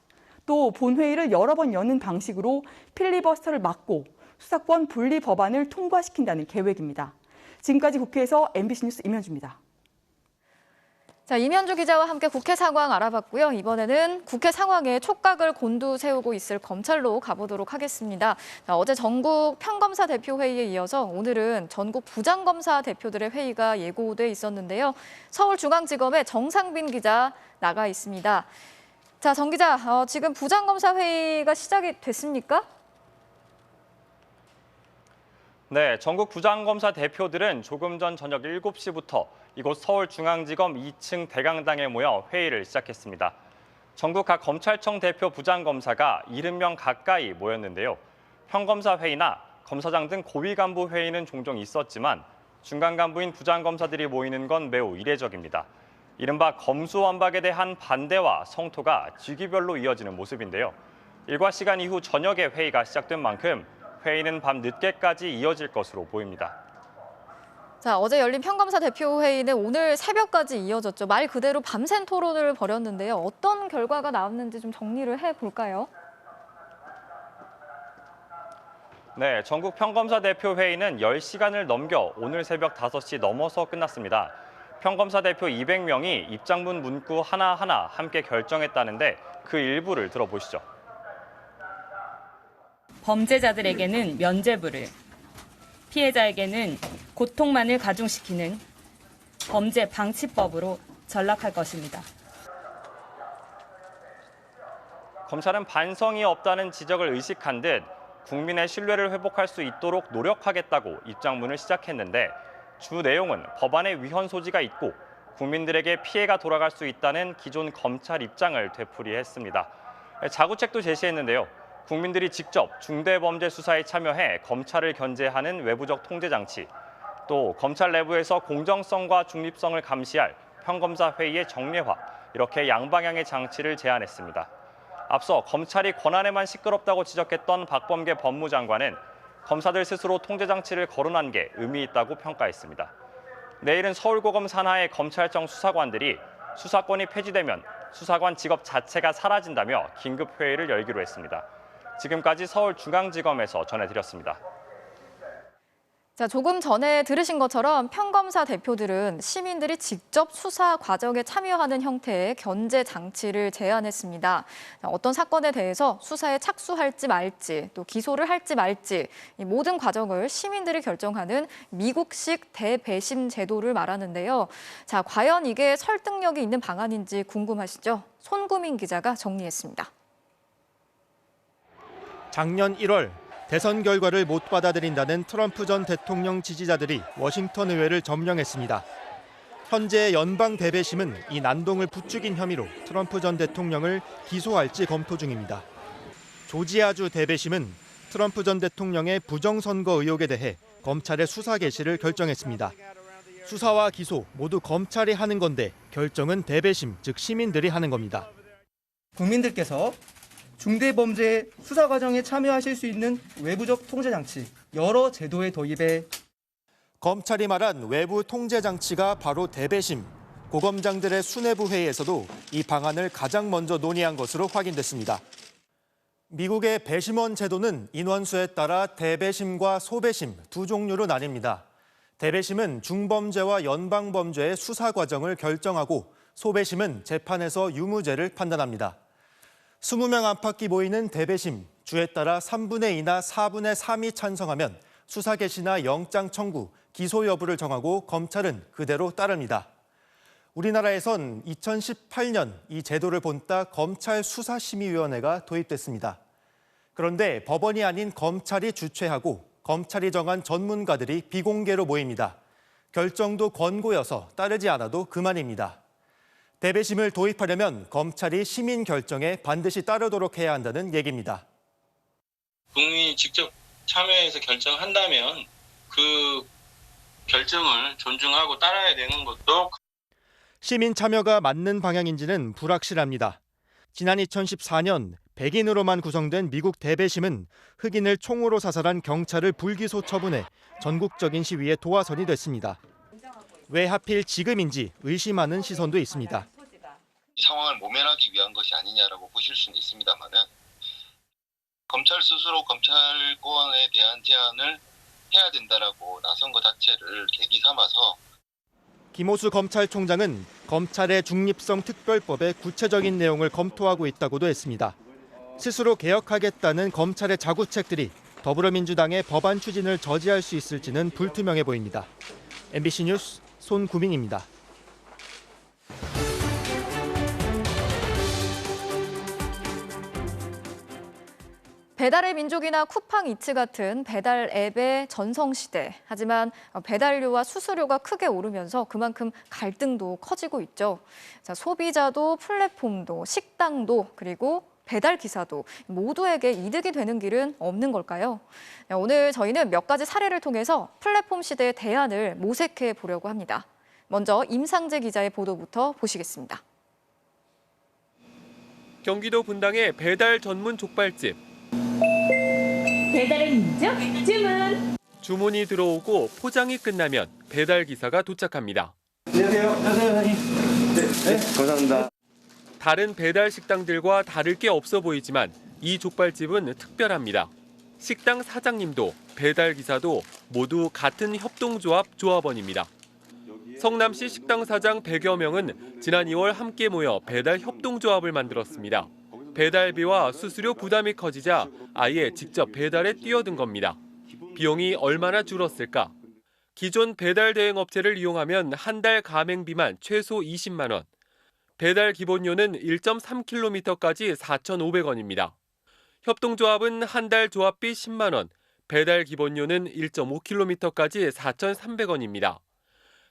또 본회의를 여러 번 여는 방식으로 필리버스터를 막고 수사권 분리 법안을 통과시킨다는 계획입니다. 지금까지 국회에서 MBC 뉴스 임현주입니다. 자, 임현주 기자와 함께 국회 상황 알아봤고요. 이번에는 국회 상황에 촉각을 곤두세우고 있을 검찰로 가보도록 하겠습니다. 자, 어제 전국 평검사 대표 회의에 이어서 오늘은 전국 부장검사 대표들의 회의가 예고돼 있었는데요. 서울중앙지검의 정상빈 기자 나가 있습니다. 자, 정 기자, 지금 부장검사 회의가 시작이 됐습니까? 네, 전국 부장검사 대표들은 조금 전 저녁 7시부터 이곳 서울중앙지검 2층 대강당에 모여 회의를 시작했습니다. 전국 각 검찰청 대표 부장검사가 70명 가까이 모였는데요. 평검사 회의나 검사장 등 고위 간부 회의는 종종 있었지만 중간 간부인 부장검사들이 모이는 건 매우 이례적입니다. 이른바 검수완박에 대한 반대와 성토가 직위별로 이어지는 모습인데요. 일과 시간 이후 저녁에 회의가 시작된 만큼 회의는 밤 늦게까지 이어질 것으로 보입니다. 자, 어제 열린 평검사 대표 회의는 오늘 새벽까지 이어졌죠. 말 그대로 밤샘 토론을 벌였는데요. 어떤 결과가 나왔는지 좀 정리를 해볼까요? 네, 전국 평검사 대표 회의는 10시간을 넘겨 오늘 새벽 5시 넘어서 끝났습니다. 평검사 대표 200명이 입장문 문구 하나하나 함께 결정했다는데 그 일부를 들어보시죠. 범죄자들에게는 면죄부를, 피해자에게는 고통만을 가중시키는 범죄 방치법으로 전락할 것입니다. 검찰은 반성이 없다는 지적을 의식한 듯 국민의 신뢰를 회복할 수 있도록 노력하겠다고 입장문을 시작했는데 주 내용은 법안에 위헌 소지가 있고 국민들에게 피해가 돌아갈 수 있다는 기존 검찰 입장을 되풀이했습니다. 자구책도 제시했는데요. 국민들이 직접 중대범죄 수사에 참여해 검찰을 견제하는 외부적 통제장치, 또 검찰 내부에서 공정성과 중립성을 감시할 평검사 회의의 정례화, 이렇게 양방향의 장치를 제안했습니다. 앞서 검찰이 권한에만 시끄럽다고 지적했던 박범계 법무장관은 검사들 스스로 통제장치를 거론한 게 의미 있다고 평가했습니다. 내일은 서울고검 산하의 검찰청 수사관들이 수사권이 폐지되면 수사관 직업 자체가 사라진다며 긴급회의를 열기로 했습니다. 지금까지 서울중앙지검에서 전해드렸습니다. 자, 조금 전에 들으신 것처럼 평검사 대표들은 시민들이 직접 수사 과정에 참여하는 형태의 견제 장치를 제안했습니다. 어떤 사건에 대해서 수사에 착수할지 말지, 또 기소를 할지 말지 이 모든 과정을 시민들이 결정하는 미국식 대배심 제도를 말하는데요. 자, 과연 이게 설득력이 있는 방안인지 궁금하시죠? 손구민 기자가 정리했습니다. 작년 1월 대선 결과를 못 받아들인다는 트럼프 전 대통령 지지자들이 워싱턴 의회를 점령했습니다. 현재 연방 대배심은 이 난동을 부추긴 혐의로 트럼프 전 대통령을 기소할지 검토 중입니다. 조지아주 대배심은 트럼프 전 대통령의 부정선거 의혹에 대해 검찰의 수사 개시를 결정했습니다. 수사와 기소 모두 검찰이 하는 건데 결정은 대배심, 즉 시민들이 하는 겁니다. 국민들께서 중대범죄 수사 과정에 참여하실 수 있는 외부적 통제장치, 여러 제도의 도입에 검찰이 말한 외부 통제장치가 바로 대배심. 고검장들의 수뇌부 회의에서도 이 방안을 가장 먼저 논의한 것으로 확인됐습니다. 미국의 배심원 제도는 인원수에 따라 대배심과 소배심 두 종류로 나뉩니다. 대배심은 중범죄와 연방범죄의 수사 과정을 결정하고 소배심은 재판에서 유무죄를 판단합니다. 20명 안팎이 모이는 대배심, 주에 따라 3분의 2나 4분의 3이 찬성하면 수사 개시나 영장 청구, 기소 여부를 정하고 검찰은 그대로 따릅니다. 우리나라에선 2018년 이 제도를 본따 검찰 수사심의위원회가 도입됐습니다. 그런데 법원이 아닌 검찰이 주최하고 검찰이 정한 전문가들이 비공개로 모입니다. 결정도 권고여서 따르지 않아도 그만입니다. 대배심을 도입하려면 검찰이 시민 결정에 반드시 따르도록 해야 한다는 얘기입니다. 국민이 직접 참여해서 결정한다면 그 결정을 존중하고 따라야 되는 것도 시민 참여가 맞는 방향인지는 불확실합니다. 지난 2014년 백인으로만 구성된 미국 대배심은 흑인을 총으로 사살한 경찰을 불기소 처분해 전국적인 시위의 도화선이 됐습니다. 왜 하필 지금인지 의심하는 시선도 있습니다. 이 상황을 모면하기 위한 것이 아니냐라고 보실 수는 있습니다만은 검찰 스스로 검찰권에 대한 제한을 해야 된다라고 나선 것 자체를 계기 삼아서 김호수 검찰총장은 검찰의 중립성 특별법의 구체적인 내용을 검토하고 있다고도 했습니다. 스스로 개혁하겠다는 검찰의 자구책들이 더불어민주당의 법안 추진을 저지할 수 있을지는 불투명해 보입니다. MBC 뉴스 손구민입니다. 배달의 민족이나 쿠팡이츠 같은 배달 앱의 전성시대. 하지만 배달료와 수수료가 크게 오르면서 그만큼 갈등도 커지고 있죠. 자, 소비자도 플랫폼도 식당도 그리고 배달 기사도 모두에게 이득이 되는 길은 없는 걸까요? 오늘 저희는 몇 가지 사례를 통해서 플랫폼 시대의 대안을 모색해 보려고 합니다. 먼저 임상재 기자의 보도부터 보시겠습니다. 경기도 분당의 배달 전문 족발집. 배달의 민족 주문. 주문이 들어오고 포장이 끝나면 배달 기사가 도착합니다. 안녕하세요. 안녕하세요, 사장님. 네, 감사합니다. 다른 배달 식당들과 다를 게 없어 보이지만 이 족발집은 특별합니다. 식당 사장님도 배달 기사도 모두 같은 협동조합 조합원입니다. 성남시 식당 사장 100여 명은 지난 2월 함께 모여 배달 협동조합을 만들었습니다. 배달비와 수수료 부담이 커지자 아예 직접 배달에 뛰어든 겁니다. 비용이 얼마나 줄었을까? 기존 배달 대행 업체를 이용하면 한 달 가맹비만 최소 20만 원. 배달 기본료는 1.3km까지 4,500원입니다. 협동조합은 한 달 조합비 10만 원, 배달 기본료는 1.5km까지 4,300원입니다.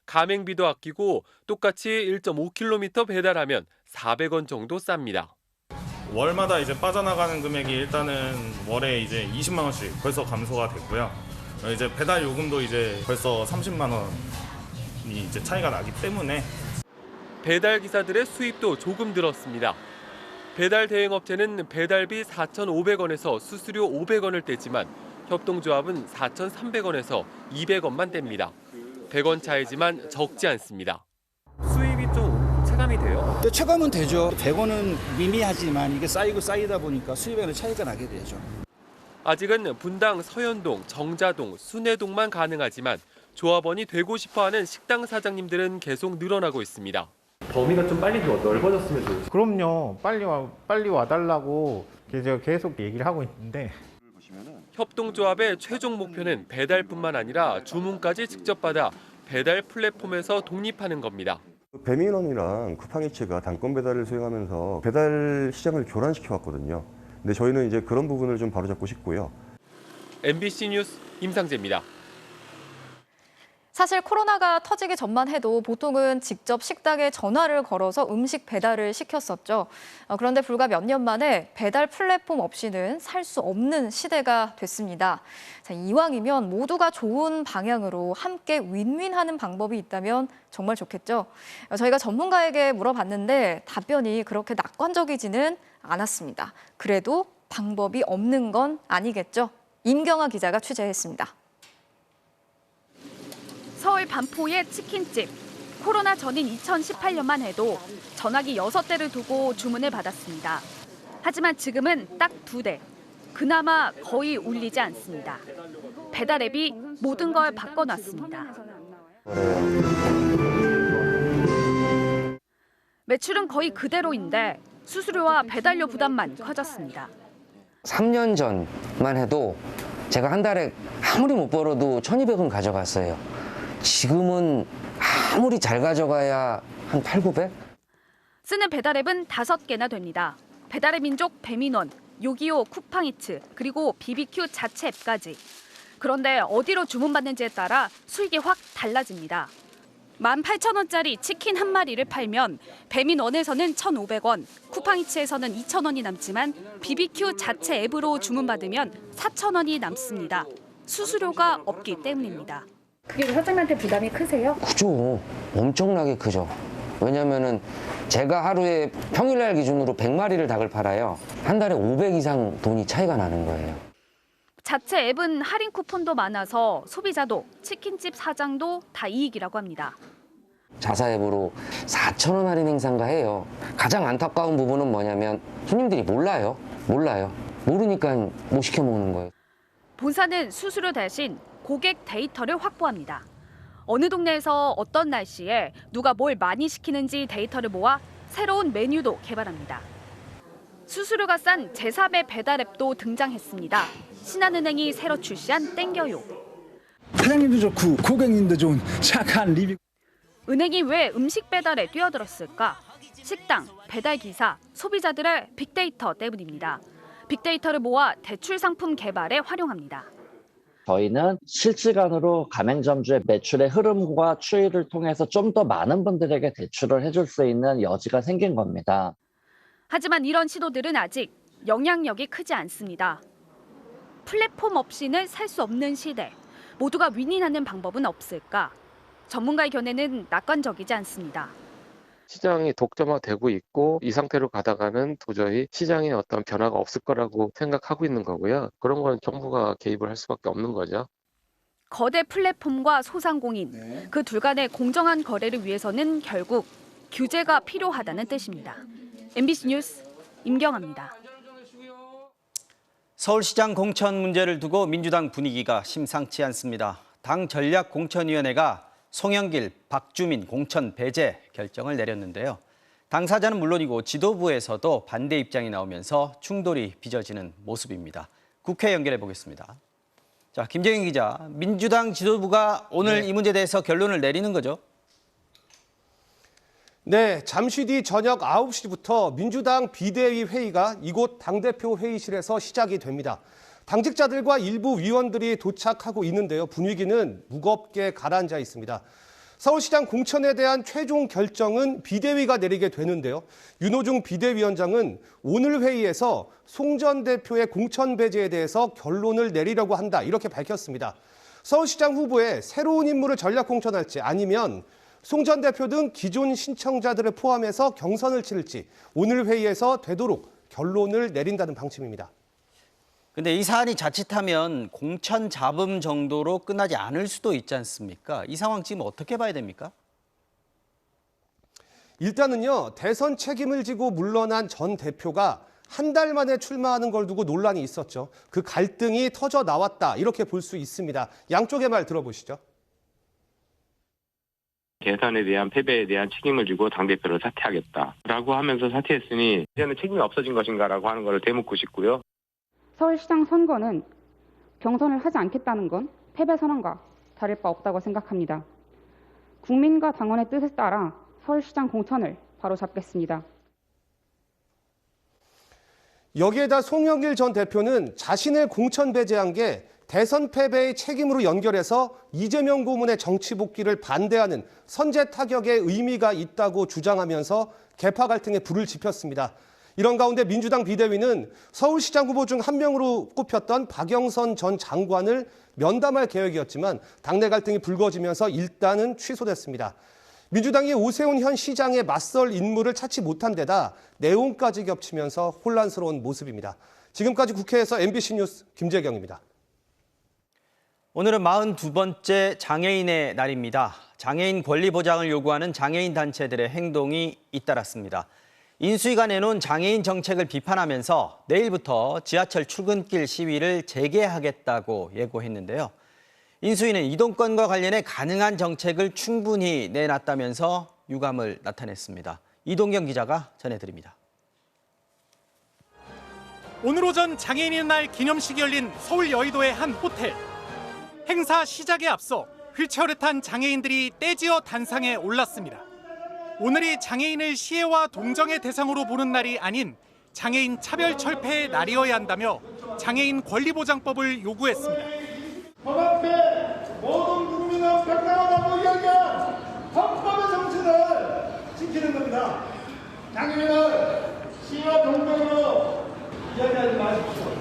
가맹비도 아끼고 똑같이 1.5km 배달하면 400원 정도 쌉니다. 월마다 이제 빠져나가는 금액이 일단은 월에 이제 20만 원씩 벌써 감소가 됐고요. 이제 배달 요금도 이제 벌써 30만 원이 이제 차이가 나기 때문에 배달 기사들의 수입도 조금 늘었습니다. 배달 대행 업체는 배달비 4,500원에서 수수료 500원을 떼지만 협동조합은 4,300원에서 200원만 뗍니다. 100원 차이지만 적지 않습니다. 수입이 좀 체감이 돼요? 네, 체감은 되죠. 100원은 미미하지만 이게 쌓이고 쌓이다 보니까 수입에는 차이가 나게 되죠. 아직은 분당, 서현동, 정자동, 순회동만 가능하지만 조합원이 되고 싶어하는 식당 사장님들은 계속 늘어나고 있습니다. 범위가 좀 빨리 넓어졌으면 좋겠어요. 그럼요. 빨리 와달라고 제가 계속 얘기를 하고 있는데. 협동조합의 최종 목표는 배달뿐만 아니라 주문까지 직접 받아 배달 플랫폼에서 독립하는 겁니다. 배민원이랑 쿠팡이츠가 단건 배달을 수행하면서 배달 시장을 교란시켜 왔거든요. 근데 저희는 이제 그런 부분을 좀 바로잡고 싶고요. MBC 뉴스 임상재입니다. 사실 코로나가 터지기 전만 해도 보통은 직접 식당에 전화를 걸어서 음식 배달을 시켰었죠. 그런데 불과 몇 년 만에 배달 플랫폼 없이는 살 수 없는 시대가 됐습니다. 자, 이왕이면 모두가 좋은 방향으로 함께 윈윈하는 방법이 있다면 정말 좋겠죠. 저희가 전문가에게 물어봤는데 답변이 그렇게 낙관적이지는 않았습니다. 그래도 방법이 없는 건 아니겠죠. 임경아 기자가 취재했습니다. 서울 반포의 치킨집. 코로나 전인 2018년만 해도 전화기 6대를 두고 주문을 받았습니다. 하지만 지금은 딱 2대. 그나마 거의 울리지 않습니다. 배달 앱이 모든 걸 바꿔놨습니다. 매출은 거의 그대로인데 수수료와 배달료 부담만 커졌습니다. 3년 전만 해도 제가 한 달에 아무리 못 벌어도 1,200원 가져갔어요. 지금은 아무리 잘 가져가야 한 800, 900? 쓰는 배달앱은 5개나 됩니다. 배달의 민족 배민원, 요기요 쿠팡이츠, 그리고 BBQ 자체 앱까지. 그런데 어디로 주문받는지에 따라 수익이 확 달라집니다. 18,000원짜리 치킨 한 마리를 팔면 배민원에서는 1,500원, 쿠팡이츠에서는 2,000원이 남지만 BBQ 자체 앱으로 주문받으면 4,000원이 남습니다. 수수료가 없기 때문입니다. 그게 사장님한테 부담이 크세요? 크죠. 엄청나게 크죠. 왜냐면은 제가 하루에 평일날 기준으로 100마리를 닭을 팔아요. 한 달에 500 이상 돈이 차이가 나는 거예요. 자체 앱은 할인 쿠폰도 많아서 소비자도 치킨집 사장도 다 이익이라고 합니다. 자사 앱으로 4,000원 할인 행사인가 해요. 가장 안타까운 부분은 뭐냐면 손님들이 몰라요. 모르니까 못 시켜 먹는 거예요. 본사는 수수료 대신 고객 데이터를 확보합니다. 어느 동네에서 어떤 날씨에 누가 뭘 많이 시키는지 데이터를 모아 새로운 메뉴도 개발합니다. 수수료가 싼 제3의 배달 앱도 등장했습니다. 신한은행이 새로 출시한 땡겨요. 사장님도 좋고 고객님도 좋은 착한 리뷰. 은행이 왜 음식 배달에 뛰어들었을까? 식당, 배달기사, 소비자들의 빅데이터 때문입니다. 빅데이터를 모아 대출 상품 개발에 활용합니다. 저희는 실시간으로 가맹점주의 매출의 흐름과 추이를 통해서 좀 더 많은 분들에게 대출을 해줄 수 있는 여지가 생긴 겁니다. 하지만 이런 시도들은 아직 영향력이 크지 않습니다. 플랫폼 없이는 살 수 없는 시대. 모두가 윈윈하는 방법은 없을까? 전문가의 견해는 낙관적이지 않습니다. 시장이 독점화되고 있고 이 상태로 가다가는 도저히 시장에 어떤 변화가 없을 거라고 생각하고 있는 거고요. 그런 건 정부가 개입을 할 수밖에 없는 거죠. 거대 플랫폼과 소상공인, 그 둘 간의 공정한 거래를 위해서는 결국 규제가 필요하다는 뜻입니다. MBC 뉴스 임경아입니다. 서울시장 공천 문제를 두고 민주당 분위기가 심상치 않습니다. 당 전략공천위원회가 송영길, 박주민 공천 배제 결정을 내렸는데요. 당사자는 물론이고 지도부에서도 반대 입장이 나오면서 충돌이 빚어지는 모습입니다. 국회 연결해 보겠습니다. 자, 김정인 기자, 민주당 지도부가 오늘 이 문제에 대해서 결론을 내리는 거죠? 네, 잠시 뒤 저녁 9시부터 민주당 비대위 회의가 이곳 당대표 회의실에서 시작이 됩니다. 당직자들과 일부 위원들이 도착하고 있는데요. 분위기는 무겁게 가라앉아 있습니다. 서울시장 공천에 대한 최종 결정은 비대위가 내리게 되는데요. 윤호중 비대위원장은 오늘 회의에서 송 전 대표의 공천 배제에 대해서 결론을 내리려고 한다, 이렇게 밝혔습니다. 서울시장 후보에 새로운 인물을 전략 공천할지 아니면 송 전 대표 등 기존 신청자들을 포함해서 경선을 치를지 오늘 회의에서 되도록 결론을 내린다는 방침입니다. 근데 이 사안이 자칫하면 공천 잡음 정도로 끝나지 않을 수도 있지 않습니까? 이 상황 지금 어떻게 봐야 됩니까? 일단은요, 대선 책임을 지고 물러난 전 대표가 한 달 만에 출마하는 걸 두고 논란이 있었죠. 그 갈등이 터져 나왔다, 이렇게 볼 수 있습니다. 양쪽의 말 들어보시죠. 대선에 대한 패배에 대한 책임을 지고 당대표를 사퇴하겠다라고 하면서 사퇴했으니 이제는 책임이 없어진 것인가라고 하는 것을 되묻고 싶고요. 서울시장 선거는 경선을 하지 않겠다는 건 패배 선언과 다를 바 없다고 생각합니다. 국민과 당원의 뜻에 따라 서울시장 공천을 바로잡겠습니다. 여기에다 송영길 전 대표는 자신을 공천 배제한 게 대선 패배의 책임으로 연결해서 이재명 고문의 정치 복귀를 반대하는 선제 타격의 의미가 있다고 주장하면서 계파 갈등에 불을 지폈습니다. 이런 가운데 민주당 비대위는 서울시장 후보 중 한 명으로 꼽혔던 박영선 전 장관을 면담할 계획이었지만 당내 갈등이 불거지면서 일단은 취소됐습니다. 민주당이 오세훈 현 시장에 맞설 인물을 찾지 못한 데다 내용까지 겹치면서 혼란스러운 모습입니다. 지금까지 국회에서 MBC 뉴스 김재경입니다. 오늘은 42번째 장애인의 날입니다. 장애인 권리 보장을 요구하는 장애인 단체들의 행동이 잇따랐습니다. 인수위가 내놓은 장애인 정책을 비판하면서 내일부터 지하철 출근길 시위를 재개하겠다고 예고했는데요. 인수위는 이동권과 관련해 가능한 정책을 충분히 내놨다면서 유감을 나타냈습니다. 이동경 기자가 전해드립니다. 오늘 오전 장애인의 날 기념식이 열린 서울 여의도의 한 호텔. 행사 시작에 앞서 휠체어를 탄 장애인들이 떼지어 단상에 올랐습니다. 오늘이 장애인을 시혜와 동정의 대상으로 보는 날이 아닌 장애인 차별 철폐의 날이어야 한다며 장애인 권리보장법을 요구했습니다. 법 앞에 모든 국민은 평등하다고 이야기한 헌법의 정신을 지키는 겁니다. 장애인을 시혜와 동정으로 이야기하지 마십시오.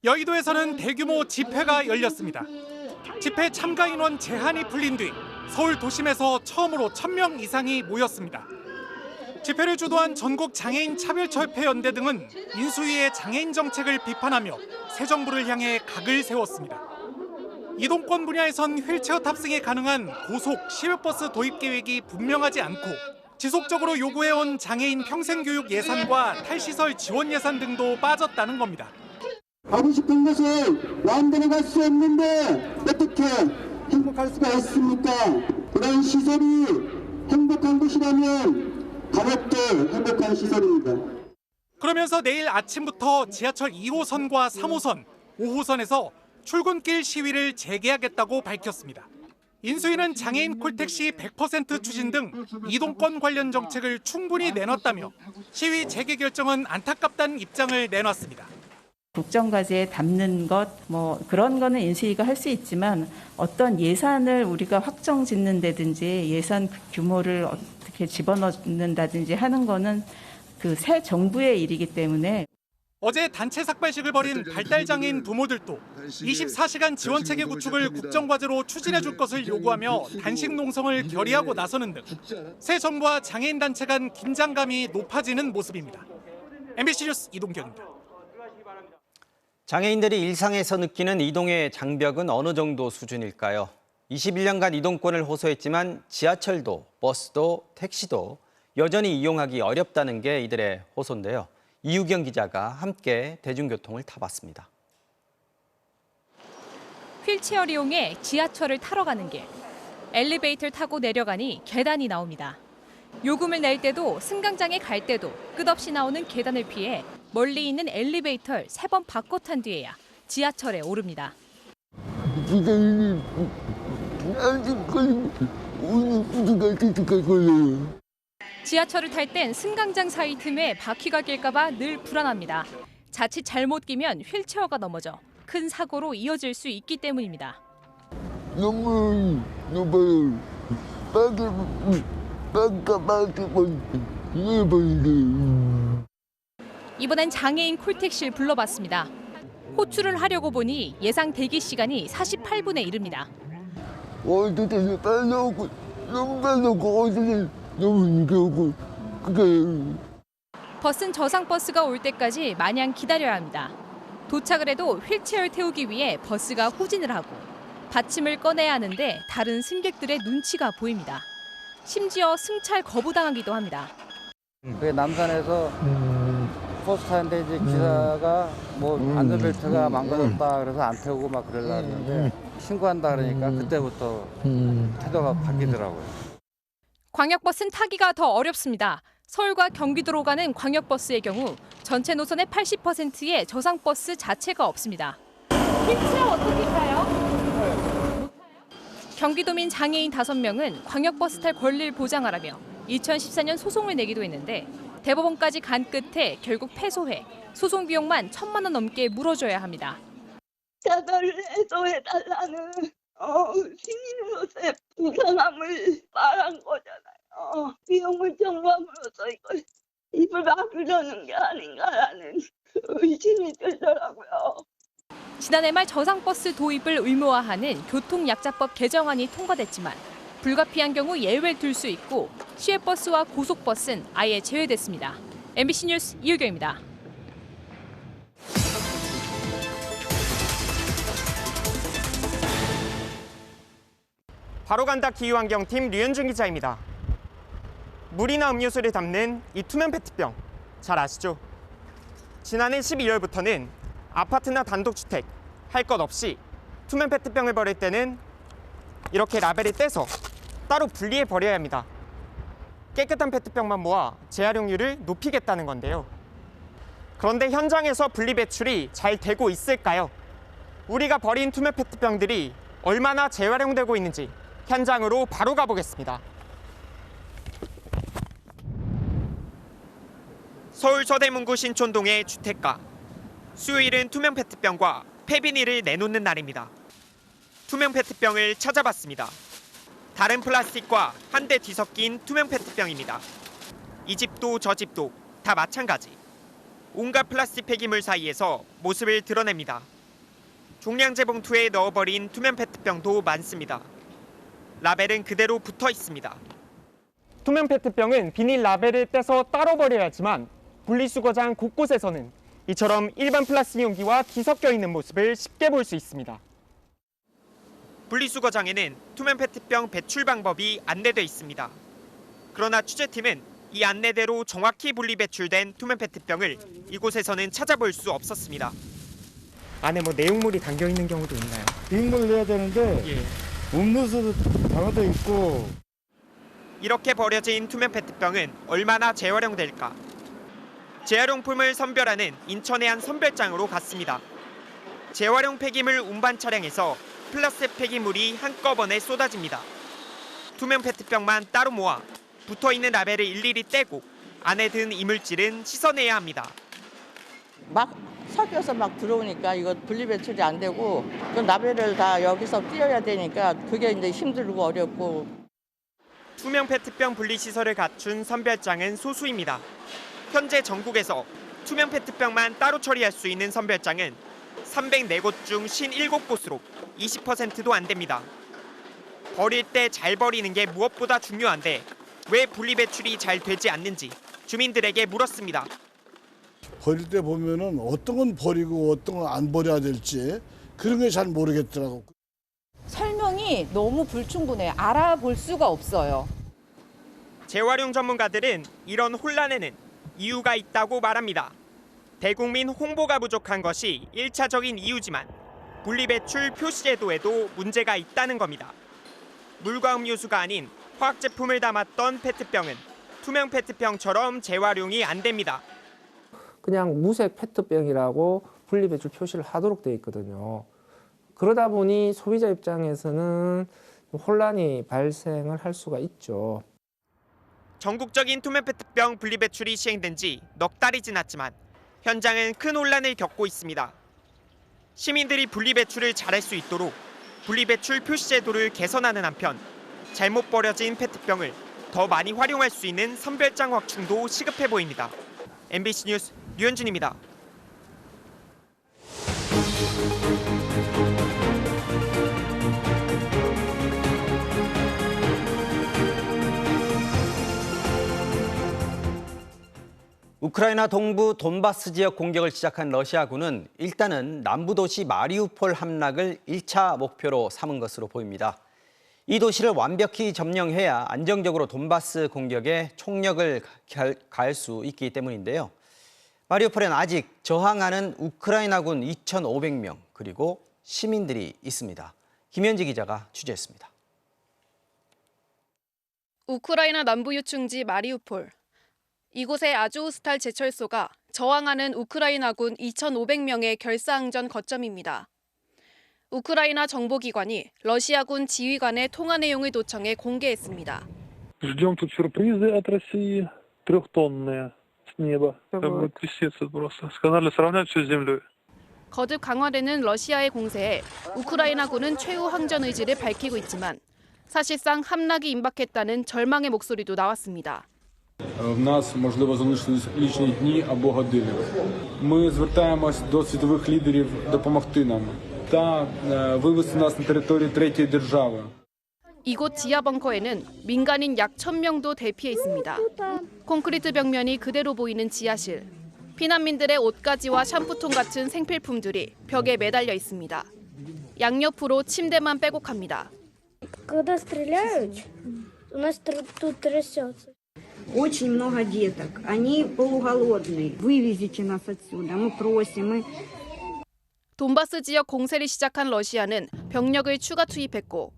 여의도에서는 대규모 집회가 열렸습니다. 집회 참가 인원 제한이 풀린 뒤 서울 도심에서 처음으로 1,000명 이상이 모였습니다. 집회를 주도한 전국 장애인 차별철폐연대 등은 인수위의 장애인 정책을 비판하며 새 정부를 향해 각을 세웠습니다. 이동권 분야에선 휠체어 탑승이 가능한 고속 시외버스 도입 계획이 분명하지 않고 지속적으로 요구해온 장애인 평생교육 예산과 탈시설 지원 예산 등도 빠졌다는 겁니다. 가고 싶은 곳을 마음대로 갈 수 없는데 어떻게 행복할 수가 있습니까? 그런 시설이 행복한 곳이라면 가볍게 행복한 시설입니다. 그러면서 내일 아침부터 지하철 2호선과 3호선, 5호선에서 출근길 시위를 재개하겠다고 밝혔습니다. 인수위는 장애인 콜택시 100% 추진 등 이동권 관련 정책을 충분히 내놨다며 시위 재개 결정은 안타깝다는 입장을 내놨습니다. 국정과제에 담는 것, 그런 거는 인수위가 할 수 있지만 어떤 예산을 우리가 확정 짓는다든지 예산 규모를 어떻게 집어넣는다든지 하는 거는 그 새 정부의 일이기 때문에. 어제 단체 삭발식을 벌인 발달장애인 부모들도 24시간 지원체계 구축을 국정과제로 추진해 줄 것을 요구하며 단식 농성을 결의하고 나서는 등 새 정부와 장애인 단체 간 긴장감이 높아지는 모습입니다. MBC 뉴스 이동경입니다. 장애인들이 일상에서 느끼는 이동의 장벽은 어느 정도 수준일까요? 21년간 이동권을 호소했지만 지하철도, 버스도, 택시도 여전히 이용하기 어렵다는 게 이들의 호소인데요. 이유경 기자가 함께 대중교통을 타봤습니다. 휠체어를 이용해 지하철을 타러 가는 길. 엘리베이터를 타고 내려가니 계단이 나옵니다. 요금을 낼 때도 승강장에 갈 때도 끝없이 나오는 계단을 피해 멀리 있는 엘리베이터를 3번 바꿔 탄 뒤에야 지하철에 오릅니다. 지하철을 탈 땐 승강장 사이 틈에 바퀴가 낄까 봐 늘 불안합니다. 자칫 잘못 끼면 휠체어가 넘어져 큰 사고로 이어질 수 있기 때문입니다. 너무 이번엔 장애인 콜택시를 불러봤습니다. 호출을 하려고 보니 예상 대기 시간이 48분에 이릅니다. 버스는 저상버스가 올 때까지 마냥 기다려야 합니다. 도착을 해도 휠체어를 태우기 위해 버스가 후진을 하고 받침을 꺼내야 하는데 다른 승객들의 눈치가 보입니다. 심지어 승차를 거부당하기도 합니다. 남산에서 버스 타는데 이제 기사가 안전벨트가 망가졌다 그래서 안 태우고 막 그러려고 했는데 신고한다 그러니까 그때부터 태도가 바뀌더라고요. 광역버스는 타기가 더 어렵습니다. 서울과 경기도로 가는 광역버스의 경우 전체 노선의 80%의 저상버스 자체가 없습니다. 휠체어 어떻게 타요? 경기도민 장애인 5명은 광역버스 탈 권리를 보장하라며 2014년 소송을 내기도 했는데 대법원까지 간 끝에 결국 패소해 소송 비용만 1,000만 원 넘게 물어줘야 합니다. 차별을 해소해달라는 시민으로서의 부당함을 말한 거잖아요. 비용을 청구함으로써 이걸 입을 막으려는 게 아닌가라는 의심이 들더라고요. 지난해 말 저상버스 도입을 의무화하는 교통약자법 개정안이 통과됐지만 불가피한 경우 예외를 둘 수 있고 시외버스와 고속버스는 아예 제외됐습니다. MBC 뉴스 이유경입니다. 바로간다 기후환경팀 류현준 기자입니다. 물이나 음료수를 담는 이 투명 페트병 잘 아시죠? 지난해 12월부터는 아파트나 단독주택 할 것 없이 투명 페트병을 버릴 때는 이렇게 라벨을 떼서 따로 분리해 버려야 합니다. 깨끗한 페트병만 모아 재활용률을 높이겠다는 건데요. 그런데 현장에서 분리 배출이 잘 되고 있을까요? 우리가 버린 투명 페트병들이 얼마나 재활용되고 있는지 현장으로 바로 가보겠습니다. 서울 서대문구 신촌동의 주택가. 수요일은 투명 페트병과 폐비닐을 내놓는 날입니다. 투명 페트병을 찾아봤습니다. 다른 플라스틱과 한데 뒤섞인 투명 페트병입니다. 이 집도 저 집도 다 마찬가지. 온갖 플라스틱 폐기물 사이에서 모습을 드러냅니다. 종량제 봉투에 넣어버린 투명 페트병도 많습니다. 라벨은 그대로 붙어 있습니다. 투명 페트병은 비닐 라벨을 떼서 따로 버려야 하지만 분리수거장 곳곳에서는 이처럼 일반 플라스틱 용기와 뒤섞여 있는 모습을 쉽게 볼 수 있습니다. 분리수거장에는 투명 페트병 배출 방법이 안내돼 있습니다. 그러나 취재팀은 이 안내대로 정확히 분리 배출된 투명 페트병을 이곳에서는 찾아볼 수 없었습니다. 안에 내용물이 담겨 있는 경우도 있나요? 비닐을 내야 되는데 음료수도 담아져 있고. 이렇게 버려진 투명 페트병은 얼마나 재활용될까? 재활용품을 선별하는 인천의 한 선별장으로 갔습니다. 재활용 폐기물 운반 차량에서 플라스틱 폐기물이 한꺼번에 쏟아집니다. 투명 페트병만 따로 모아 붙어있는 라벨을 일일이 떼고 안에 든 이물질은 씻어내야 합니다. 막 섞여서 막 들어오니까 이거 분리 배출이 안 되고 그 라벨을 다 여기서 띄어야 되니까 그게 이제 힘들고 어렵고. 투명 페트병 분리 시설을 갖춘 선별장은 소수입니다. 현재 전국에서 투명 페트병만 따로 처리할 수 있는 선별장은 304곳 중 57곳으로 20%도 안 됩니다. 버릴 때 잘 버리는 게 무엇보다 중요한데 왜 분리 배출이 잘 되지 않는지 주민들에게 물었습니다. 버릴 때 보면은 어떤 건 버리고 어떤 건 안 버려야 될지 그런 게 잘 모르겠더라고. 설명이 너무 불충분해요. 알아볼 수가 없어요. 재활용 전문가들은 이런 혼란에는 이유가 있다고 말합니다. 대국민 홍보가 부족한 것이 1차적인 이유지만 분리배출 표시제도에도 문제가 있다는 겁니다. 물과 음료수가 아닌 화학제품을 담았던 페트병은 투명 페트병처럼 재활용이 안 됩니다. 그냥 무색 페트병이라고 분리배출 표시를 하도록 되어 있거든요. 그러다 보니 소비자 입장에서는 혼란이 발생을 할 수가 있죠. 전국적인 투명 페트병 분리배출이 시행된 지 넉 달이 지났지만 현장은 큰 혼란을 겪고 있습니다. 시민들이 분리배출을 잘할 수 있도록 분리배출 표시제도를 개선하는 한편 잘못 버려진 페트병을 더 많이 활용할 수 있는 선별장 확충도 시급해 보입니다. MBC 뉴스 류현준입니다. 우크라이나 동부 돈바스 지역 공격을 시작한 러시아군은 일단은 남부 도시 마리우폴 함락을 1차 목표로 삼은 것으로 보입니다. 이 도시를 완벽히 점령해야 안정적으로 돈바스 공격에 총력을 가할 수 있기 때문인데요. 마리우폴엔 아직 저항하는 우크라이나군 2,500명 그리고 시민들이 있습니다. 김현지 기자가 취재했습니다. 우크라이나 남부 유충지 마리우폴. 이곳의 아조우스탈 제철소가 저항하는 우크라이나군 2,500명의 결사항전 거점입니다. 우크라이나 정보기관이 러시아군 지휘관의 통화 내용을 도청해 공개했습니다. Ждем тут сюрпризы от России, 3-тонные с неба. Там будет трясется просто. Сказали сравнять все с землей. 거듭 강화되는 러시아의 공세에 우크라이나군은 최후 항전 의지를 밝히고 있지만 사실상 함락이 임박했다는 절망의 목소리도 나왔습니다. В нас, можливо, залишились лічні дні або години. Ми звертаємось до світових лідерів допомогти нам та вивести нас на територію третьої держави. 이곳 지하 벙커에는 민간인 약 1,000명도 대피해 있습니다. 콘크리트 벽면이 그대로 보이는 지하실. 피난민들의 옷가지와 샴푸통 같은 생필품들이 벽에 매달려 있습니다. 양옆으로 침대만 빼곡합니다. Когда стреляют, у нас тут трясется. Очень много деток. Они полуголодные. Вывезите нас отсюда. Мы просим. 돈바스 지역 공세를 시작한 러시아는 병력을 추가 투입했고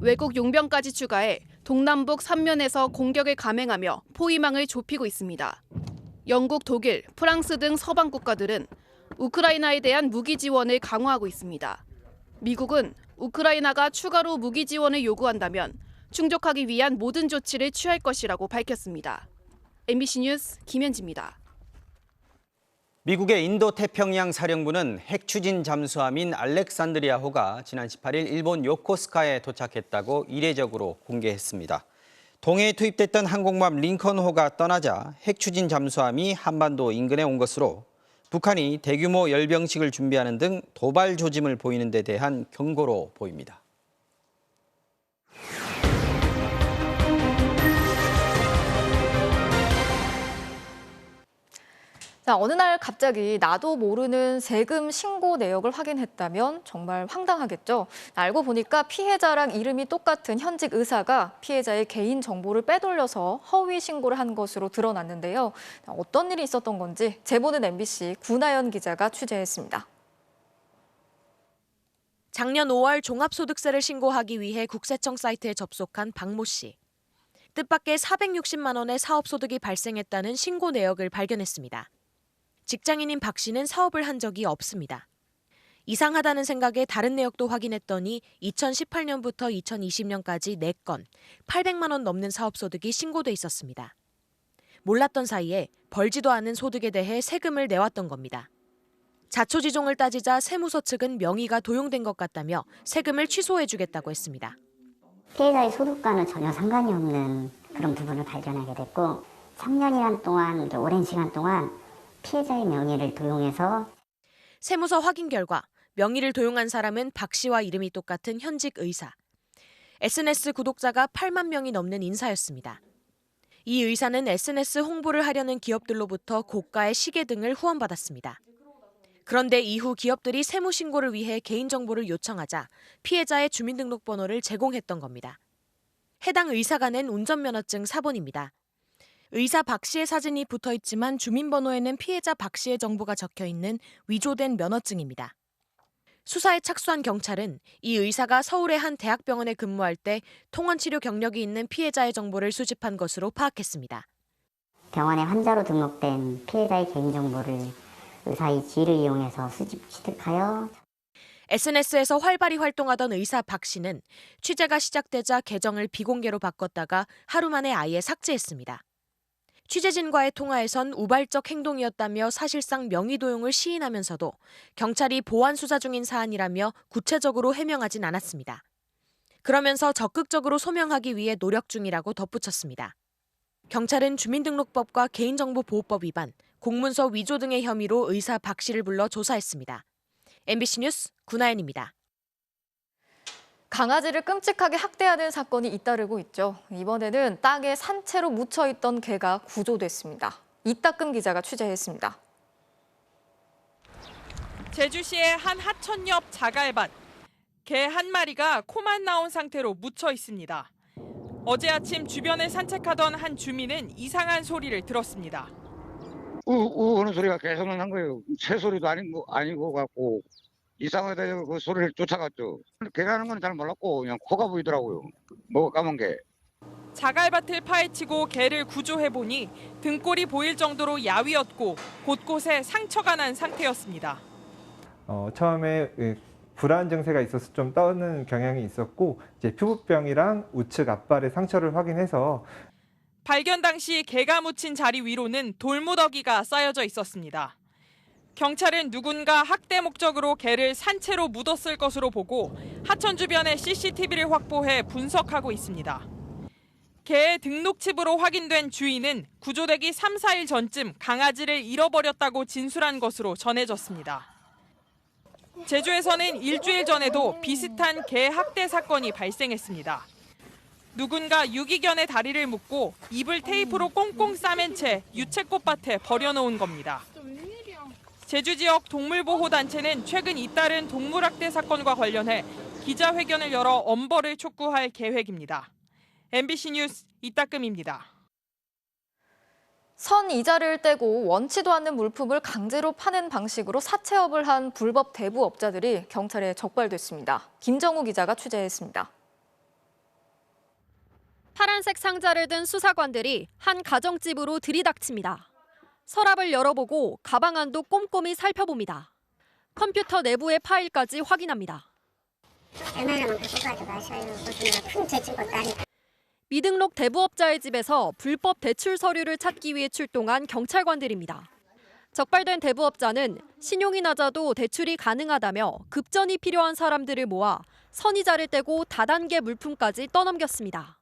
외국 용병까지 추가해 동남북 3면에서 공격을 감행하며 포위망을 좁히고 있습니다. 영국, 독일, 프랑스 등 서방 국가들은 우크라이나에 대한 무기 지원을 강화하고 있습니다. 미국은 우크라이나가 추가로 무기 지원을 요구한다면 충족하기 위한 모든 조치를 취할 것이라고 밝혔습니다. MBC 뉴스 김현지입니다. 미국의 인도태평양 사령부는 핵 추진 잠수함인 알렉산드리아호가 지난 18일 일본 요코스카에 도착했다고 이례적으로 공개했습니다. 동해에 투입됐던 항공모함 링컨호가 떠나자 핵 추진 잠수함이 한반도 인근에 온 것으로 북한이 대규모 열병식을 준비하는 등 도발 조짐을 보이는 데 대한 경고로 보입니다. 자, 어느 날 갑자기 나도 모르는 세금 신고 내역을 확인했다면 정말 황당하겠죠. 알고 보니까 피해자랑 이름이 똑같은 현직 의사가 피해자의 개인 정보를 빼돌려서 허위 신고를 한 것으로 드러났는데요. 어떤 일이 있었던 건지 제보는 MBC 구나연 기자가 취재했습니다. 작년 5월 종합소득세를 신고하기 위해 국세청 사이트에 접속한 박모 씨. 뜻밖의 460만 원의 사업소득이 발생했다는 신고 내역을 발견했습니다. 직장인인 박 씨는 사업을 한 적이 없습니다. 이상하다는 생각에 다른 내역도 확인했더니 2018년부터 2020년까지 4건, 800만 원 넘는 사업소득이 신고돼 있었습니다. 몰랐던 사이에 벌지도 않은 소득에 대해 세금을 내왔던 겁니다. 자초지종을 따지자 세무서 측은 명의가 도용된 것 같다며 세금을 취소해주겠다고 했습니다. 피해자의 소득과는 전혀 상관이 없는 그런 부분을 발견하게 됐고 3년이란 동안, 오랜 시간 동안 피해자의 명의를 도용해서 세무서 확인 결과 명의를 도용한 사람은 박 씨와 이름이 똑같은 현직 의사. SNS 구독자가 8만 명이 넘는 인사였습니다. 이 의사는 SNS 홍보를 하려는 기업들로부터 고가의 시계 등을 후원받았습니다. 그런데 이후 기업들이 세무 신고를 위해 개인정보를 요청하자 피해자의 주민등록번호를 제공했던 겁니다. 해당 의사가 낸 운전면허증 사본입니다. 의사 박 씨의 사진이 붙어 있지만 주민번호에는 피해자 박 씨의 정보가 적혀 있는 위조된 면허증입니다. 수사에 착수한 경찰은 이 의사가 서울의 한 대학병원에 근무할 때 통원치료 경력이 있는 피해자의 정보를 수집한 것으로 파악했습니다. 병원에 환자로 등록된 피해자의 개인정보를 의사의 지위를 이용해서 수집 취득하여 SNS에서 활발히 활동하던 의사 박 씨는 취재가 시작되자 계정을 비공개로 바꿨다가 하루 만에 아예 삭제했습니다. 취재진과의 통화에선 우발적 행동이었다며 사실상 명의 도용을 시인하면서도 경찰이 보완 수사 중인 사안이라며 구체적으로 해명하진 않았습니다. 그러면서 적극적으로 소명하기 위해 노력 중이라고 덧붙였습니다. 경찰은 주민등록법과 개인정보보호법 위반, 공문서 위조 등의 혐의로 의사 박 씨를 불러 조사했습니다. MBC 뉴스 구나연입니다. 강아지를 끔찍하게 학대하는 사건이 잇따르고 있죠. 이번에는 땅에 산채로 묻혀있던 개가 구조됐습니다. 이따금 기자가 취재했습니다. 제주시의 한 하천 옆 자갈밭. 개 한 마리가 코만 나온 상태로 묻혀 있습니다. 어제 아침 주변을 산책하던 한 주민은 이상한 소리를 들었습니다. 우는 소리가 계속 난 거예요. 새 소리도 아니고 같고 이상하다 그 소리를 쫓아갔죠. 개라는 건 잘 몰랐고 그냥 코가 보이더라고요. 뭐가 까만 게. 자갈밭을 파헤치고 개를 구조해보니 등골이 보일 정도로 야위었고 곳곳에 상처가 난 상태였습니다. 처음에 불안 증세가 있어서 좀 떠는 경향이 있었고 이제 피부병이랑 우측 앞발의 상처를 확인해서 발견 당시 개가 묻힌 자리 위로는 돌무더기가 쌓여져 있었습니다. 경찰은 누군가 학대 목적으로 개를 산채로 묻었을 것으로 보고 하천 주변에 CCTV를 확보해 분석하고 있습니다. 개의 등록칩으로 확인된 주인은 구조되기 3, 4일 전쯤 강아지를 잃어버렸다고 진술한 것으로 전해졌습니다. 제주에서는 일주일 전에도 비슷한 개 학대 사건이 발생했습니다. 누군가 유기견의 다리를 묶고 입을 테이프로 꽁꽁 싸맨 채 유채꽃밭에 버려놓은 겁니다. 제주 지역 동물보호단체는 최근 잇따른 동물학대 사건과 관련해 기자회견을 열어 엄벌을 촉구할 계획입니다. MBC 뉴스 이따금입니다. 선 이자를 떼고 원치도 않는 물품을 강제로 파는 방식으로 사채업을 한 불법 대부업자들이 경찰에 적발됐습니다. 김정우 기자가 취재했습니다. 파란색 상자를 든 수사관들이 한 가정집으로 들이닥칩니다. 서랍을 열어보고 가방 안도 꼼꼼히 살펴봅니다. 컴퓨터 내부의 파일까지 확인합니다. 미등록 대부업자의 집에서 불법 대출 서류를 찾기 위해 출동한 경찰관들입니다. 적발된 대부업자는 신용이 낮아도 대출이 가능하다며 급전이 필요한 사람들을 모아 선이자를 떼고 다단계 물품까지 떠넘겼습니다.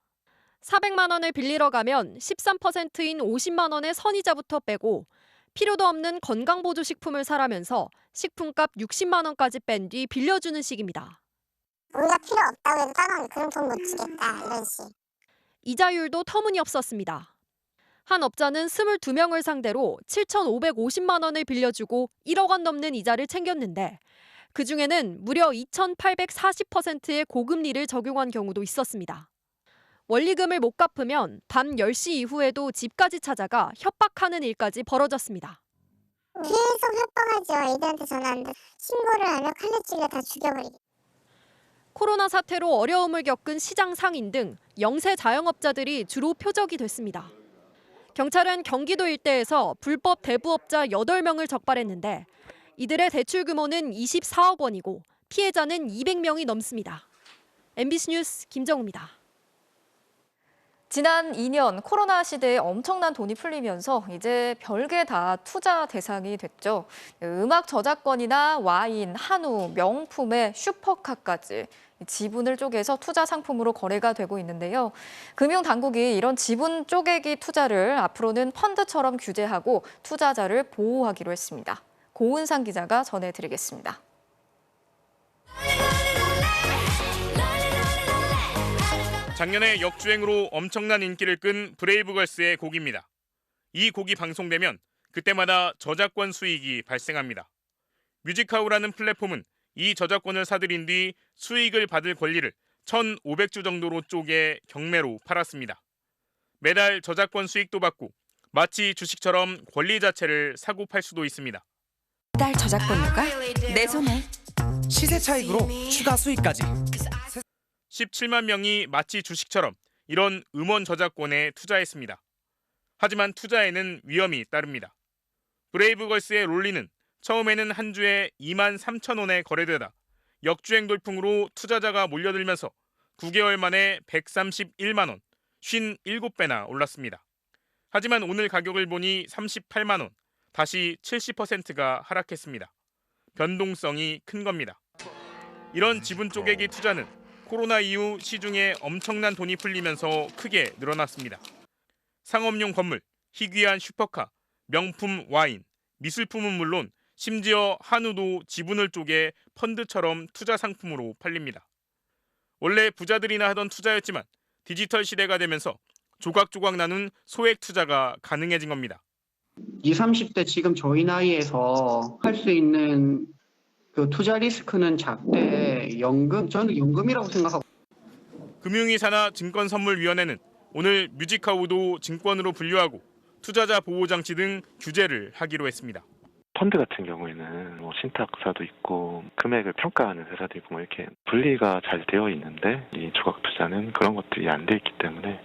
400만 원을 빌리러 가면 13%인 50만 원의 선이자부터 빼고 필요도 없는 건강보조식품을 사라면서 식품값 60만 원까지 뺀 뒤 빌려주는 식입니다. 우리가 필요 없다고 해도 따가면 그럼 돈 못 주겠다 이런 식. 이자율도 터무니없었습니다. 한 업자는 22명을 상대로 7,550만 원을 빌려주고 1억 원 넘는 이자를 챙겼는데 그중에는 무려 2,840%의 고금리를 적용한 경우도 있었습니다. 원리금을 못 갚으면 밤 10시 이후에도 집까지 찾아가 협박하는 일까지 벌어졌습니다. 계속 협박하죠. 애들한테 전화하는데 신고를 안 하면 칼로 찔러 다 죽여버리게. 코로나 사태로 어려움을 겪은 시장 상인 등 영세 자영업자들이 주로 표적이 됐습니다. 경찰은 경기도 일대에서 불법 대부업자 8명을 적발했는데 이들의 대출 규모는 24억 원이고 피해자는 200명이 넘습니다. MBC 뉴스 김정우입니다. 지난 2년 코로나 시대에 엄청난 돈이 풀리면서 이제 별게 다 투자 대상이 됐죠. 음악 저작권이나 와인, 한우, 명품의 슈퍼카까지 지분을 쪼개서 투자 상품으로 거래가 되고 있는데요. 금융당국이 이런 지분 쪼개기 투자를 앞으로는 펀드처럼 규제하고 투자자를 보호하기로 했습니다. 고은상 기자가 전해드리겠습니다. 작년에 역주행으로 엄청난 인기를 끈 브레이브걸스의 곡입니다. 이 곡이 방송되면 그때마다 저작권 수익이 발생합니다. 뮤직하우라는 플랫폼은 이 저작권을 사들인 뒤 수익을 받을 권리를 1,500주 정도로 쪼개 경매로 팔았습니다. 매달 저작권 수익도 받고 마치 주식처럼 권리 자체를 사고 팔 수도 있습니다. 매달 저작권료가 내 손에. 시세 차익으로 추가 수익까지. 17만 명이 마치 주식처럼 이런 음원 저작권에 투자했습니다. 하지만 투자에는 위험이 따릅니다. 브레이브걸스의 롤리는 처음에는 한 주에 2만 3천 원에 거래되다 역주행 돌풍으로 투자자가 몰려들면서 9개월 만에 131만 원, 57배나 올랐습니다. 하지만 오늘 가격을 보니 38만 원, 다시 70%가 하락했습니다. 변동성이 큰 겁니다. 이런 지분 쪼개기 투자는 코로나 이후 시중에 엄청난 돈이 풀리면서 크게 늘어났습니다. 상업용 건물, 희귀한 슈퍼카, 명품 와인, 미술품은 물론 심지어 한우도 지분을 쪼개 펀드처럼 투자 상품으로 팔립니다. 원래 부자들이나 하던 투자였지만 디지털 시대가 되면서 조각조각 나눈 소액 투자가 가능해진 겁니다. 20, 30대 지금 저희 나이에서 할 수 있는 그 투자 리스크는 작대 연금, 저는 연금이라고 생각하고. 금융위사나 증권선물위원회는 오늘 뮤직하우도 증권으로 분류하고 투자자 보호장치 등 규제를 하기로 했습니다. 펀드 같은 경우에는 뭐 신탁사도 있고 금액을 평가하는 회사도 있고 뭐 이렇게 분리가 잘 되어 있는데 이 조각 투자는 그런 것들이 안 돼 있기 때문에.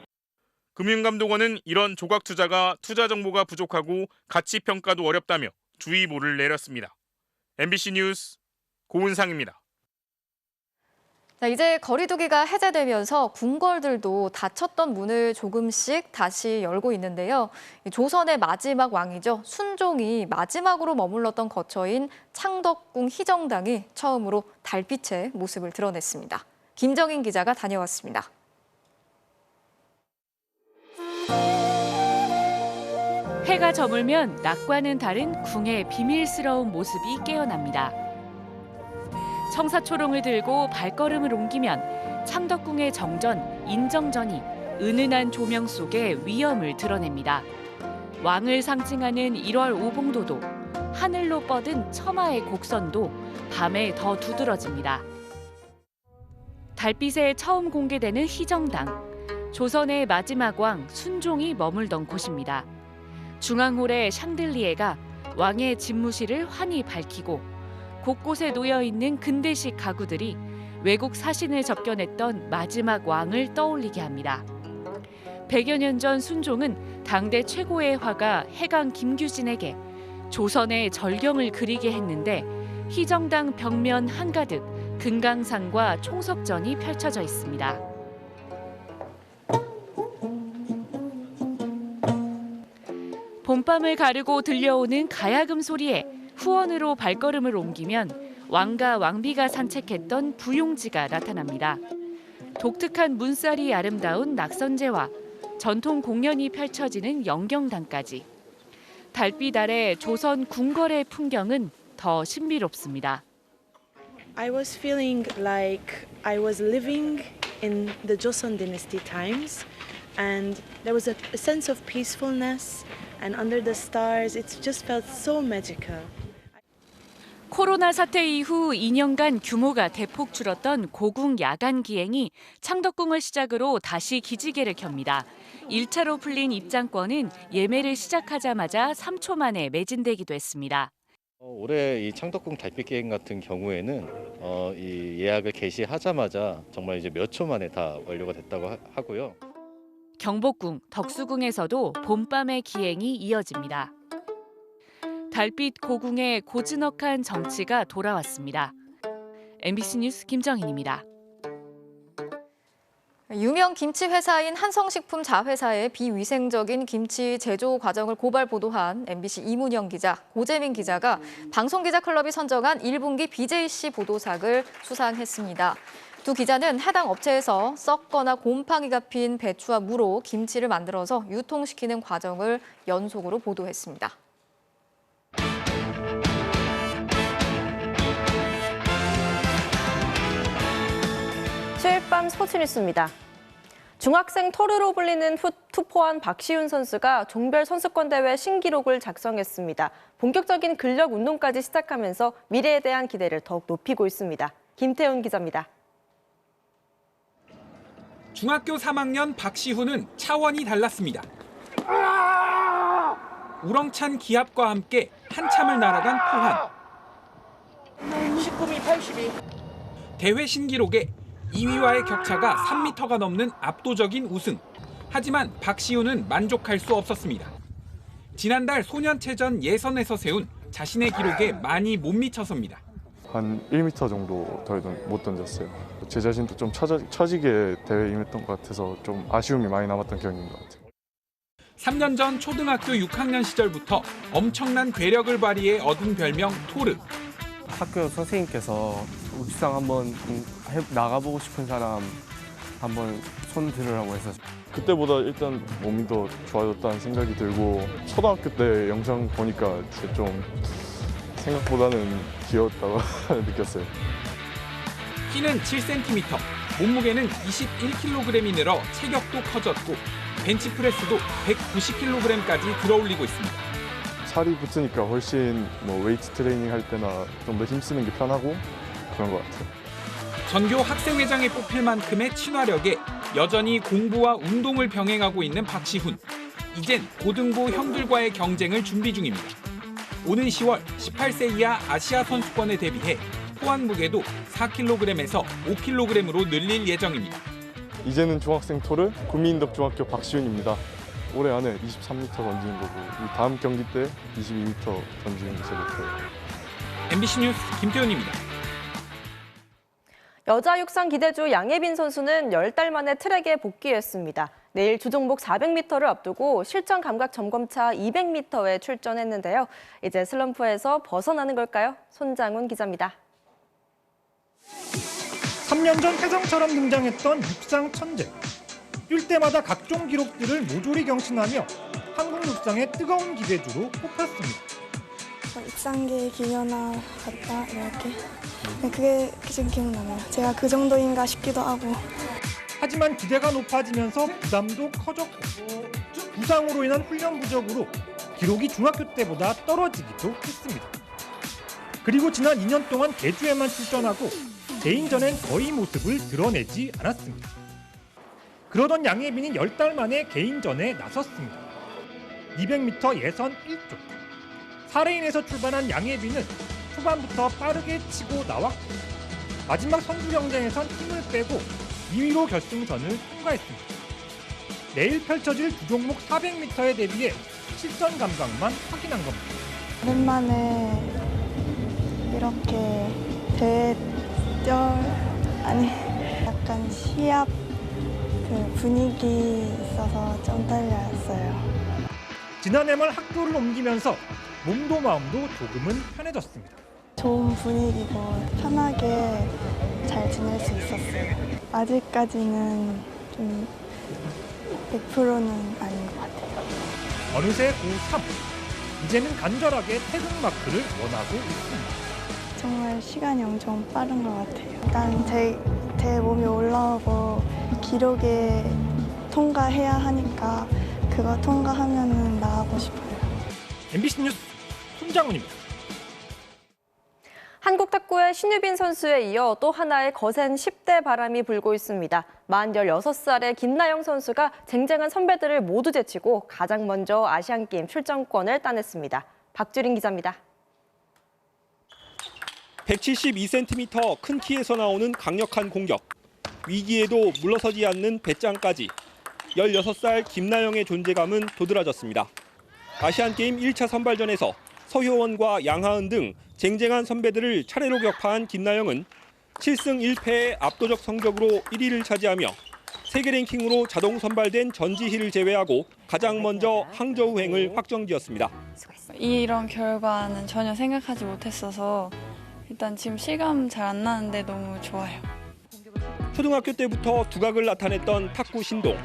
금융감독원은 이런 조각 투자가 투자 정보가 부족하고 가치 평가도 어렵다며 주의보를 내렸습니다. MBC 뉴스 고은상입니다. 자, 이제 거리두기가 해제되면서 궁궐들도 닫혔던 문을 조금씩 다시 열고 있는데요. 조선의 마지막 왕이죠. 순종이 마지막으로 머물렀던 거처인 창덕궁 희정당이 처음으로 달빛의 모습을 드러냈습니다. 김정인 기자가 다녀왔습니다. 해가 저물면 낮과는 다른 궁의 비밀스러운 모습이 깨어납니다. 청사초롱을 들고 발걸음을 옮기면 창덕궁의 정전, 인정전이 은은한 조명 속에 위엄을 드러냅니다. 왕을 상징하는 1월 오봉도도, 하늘로 뻗은 처마의 곡선도 밤에 더 두드러집니다. 달빛에 처음 공개되는 희정당. 조선의 마지막 왕 순종이 머물던 곳입니다. 중앙홀의 샹들리에가 왕의 집무실을 환히 밝히고 곳곳에 놓여 있는 근대식 가구들이 외국 사신을 접견했던 마지막 왕을 떠올리게 합니다. 100여 년 전 순종은 당대 최고의 화가 해강 김규진에게 조선의 절경을 그리게 했는데 희정당 벽면 한가득 금강산과 총석전이 펼쳐져 있습니다. 봄밤을 가르고 들려오는 가야금 소리에 후원으로 발걸음을 옮기면 왕과 왕비가 산책했던 부용지가 나타납니다. 독특한 문살이 아름다운 낙선제와 전통 공연이 펼쳐지는 영경당까지. 달빛 아래 조선 궁궐의 풍경은 더 신비롭습니다. I was feeling like I was living in the Joseon Dynasty times, and there was a sense of peacefulness, and under the stars, it just felt so magical. 코로나 사태 이후 2년간 규모가 대폭 줄었던 고궁 야간 기행이 창덕궁을 시작으로 다시 기지개를 켭니다. 1차로 풀린 입장권은 예매를 시작하자마자 3초 만에 매진되기도 했습니다. 올해 이 창덕궁 달빛 기행 같은 경우에는 이 예약을 개시하자마자 정말 이제 몇 초 만에 다 완료가 됐다고 하고요. 경복궁, 덕수궁에서도 봄밤의 기행이 이어집니다. 달빛 고궁의 고즈넉한 정취가 돌아왔습니다. MBC 뉴스 김정인입니다. 유명 김치 회사인 한성식품 자회사의 비위생적인 김치 제조 과정을 고발 보도한 MBC 이문영 기자, 고재민 기자가 방송기자클럽이 선정한 1분기 BJC 보도상을 수상했습니다. 두 기자는 해당 업체에서 썩거나 곰팡이가 핀 배추와 무로 김치를 만들어서 유통시키는 과정을 연속으로 보도했습니다. 수요일 밤 스포츠 뉴스입니다. 중학생 토르로 불리는 투포한 박시훈 선수가 종별 선수권 대회 신기록을 작성했습니다. 본격적인 근력 운동까지 시작하면서 미래에 대한 기대를 더욱 높이고 있습니다. 김태훈 기자입니다. 중학교 3학년 박시훈은 차원이 달랐습니다. 우렁찬 기합과 함께 한참을 날아간 포환. 19m 82. 대회 신기록에 2위와의 격차가 3m가 넘는 압도적인 우승. 하지만 박시훈은 만족할 수 없었습니다. 지난달 소년체전 예선에서 세운 자신의 기록에 많이 못 미쳐섭니다. 한 1m 정도 더 못 던졌어요. 제 자신도 좀 처지게 대회에 임했던 것 같아서 좀 아쉬움이 많이 남았던 경기인 것 같아요. 3년 전 초등학교 6학년 시절부터 엄청난 괴력을 발휘해 얻은 별명 토르. 학교 선생님께서 우주상 한번 나가보고 싶은 사람 한번 손 들으라고 해서 그때보다 일단 몸이 더 좋아졌다는 생각이 들고 초등학교 때 영상 보니까 좀 생각보다는 귀여웠다고 느꼈어요. 키는 7cm, 몸무게는 21kg이 늘어 체격도 커졌고 벤치프레스도 190kg까지 들어올리고 있습니다. 살이 붙으니까 훨씬 웨이트 트레이닝 할 때나 좀 더 힘쓰는 게 편하고 그런 것 같아요. 전교 학생회장에 뽑힐 만큼의 친화력에 여전히 공부와 운동을 병행하고 있는 박시훈. 이젠 고등부 형들과의 경쟁을 준비 중입니다. 오는 10월 18세 이하 아시아 선수권에 대비해 포환 무게도 4kg에서 5kg으로 늘릴 예정입니다. 이제는 중학생 토르 구미인덕 중학교 박시훈입니다. 올해 안에 23m 던지는 거고 다음 경기 때 22m 던지는 게 제 목표예요. MBC 뉴스 김태훈입니다. 여자 육상 기대주 양예빈 선수는 10달 만에 트랙에 복귀했습니다. 내일 주종목 400m를 앞두고 실전 감각 점검차 200m에 출전했는데요. 이제 슬럼프에서 벗어나는 걸까요? 손장훈 기자입니다. 3년 전 혜성처럼 등장했던 육상 천재. 뛸 때마다 각종 기록들을 모조리 경신하며 한국 육상의 뜨거운 기대주로 꼽혔습니다. 육상계의 기현아 같다 이렇게 그게 지금 기억나네요. 제가 그 정도인가 싶기도 하고. 하지만 기대가 높아지면서 부담도 커졌고 부상으로 인한 훈련 부족으로 기록이 중학교 때보다 떨어지기도 했습니다. 그리고 지난 2년 동안 대주에만 출전하고 개인전엔 거의 모습을 드러내지 않았습니다. 그러던 양예빈이 10달 만에 개인전에 나섰습니다. 200m 예선 1조. 4레인에서 출발한 양예빈은 초반부터 빠르게 치고 나왔고 마지막 선두 경쟁에선 힘을 빼고 2위로 결승선을 통과했습니다. 내일 펼쳐질 두 종목 400m에 대비해 실전 감각만 확인한 겁니다. 오랜만에 이렇게 약간 시합 그 분위기 있어서 좀 떨렸어요. 지난해 말 학교를 옮기면서 몸도 마음도 조금은 편해졌습니다. 좋은 분위기고 편하게 잘 지낼 수 있었어요. 아직까지는 좀 100%는 아닌 것 같아요. 어느새 고3. 이제는 간절하게 태극마크를 원하고 있습니다. 정말 시간이 엄청 빠른 것 같아요. 일단 제 몸이 올라오고 기록에 통과해야 하니까 그거 통과하면은 나가고 싶어요. MBC 뉴스 손장훈입니다. 한국 탁구의 신유빈 선수에 이어 또 하나의 거센 10대 바람이 불고 있습니다. 만 16살의 김나영 선수가 쟁쟁한 선배들을 모두 제치고 가장 먼저 아시안게임 출전권을 따냈습니다. 박주린 기자입니다. 172cm 큰 키에서 나오는 강력한 공격. 위기에도 물러서지 않는 배짱까지 16살 김나영의 존재감은 도드라졌습니다. 아시안게임 1차 선발전에서 서효원과 양하은 등 쟁쟁한 선배들을 차례로 격파한 김나영은 7승 1패의 압도적 성적으로 1위를 차지하며 세계 랭킹으로 자동 선발된 전지희를 제외하고 가장 먼저 항저우행을 확정지었습니다. 이런 결과는 전혀 생각하지 못했어서 일단 지금 실감 잘 안 나는데 너무 좋아요. 초등학교 때부터 두각을 나타냈던 탁구 신동.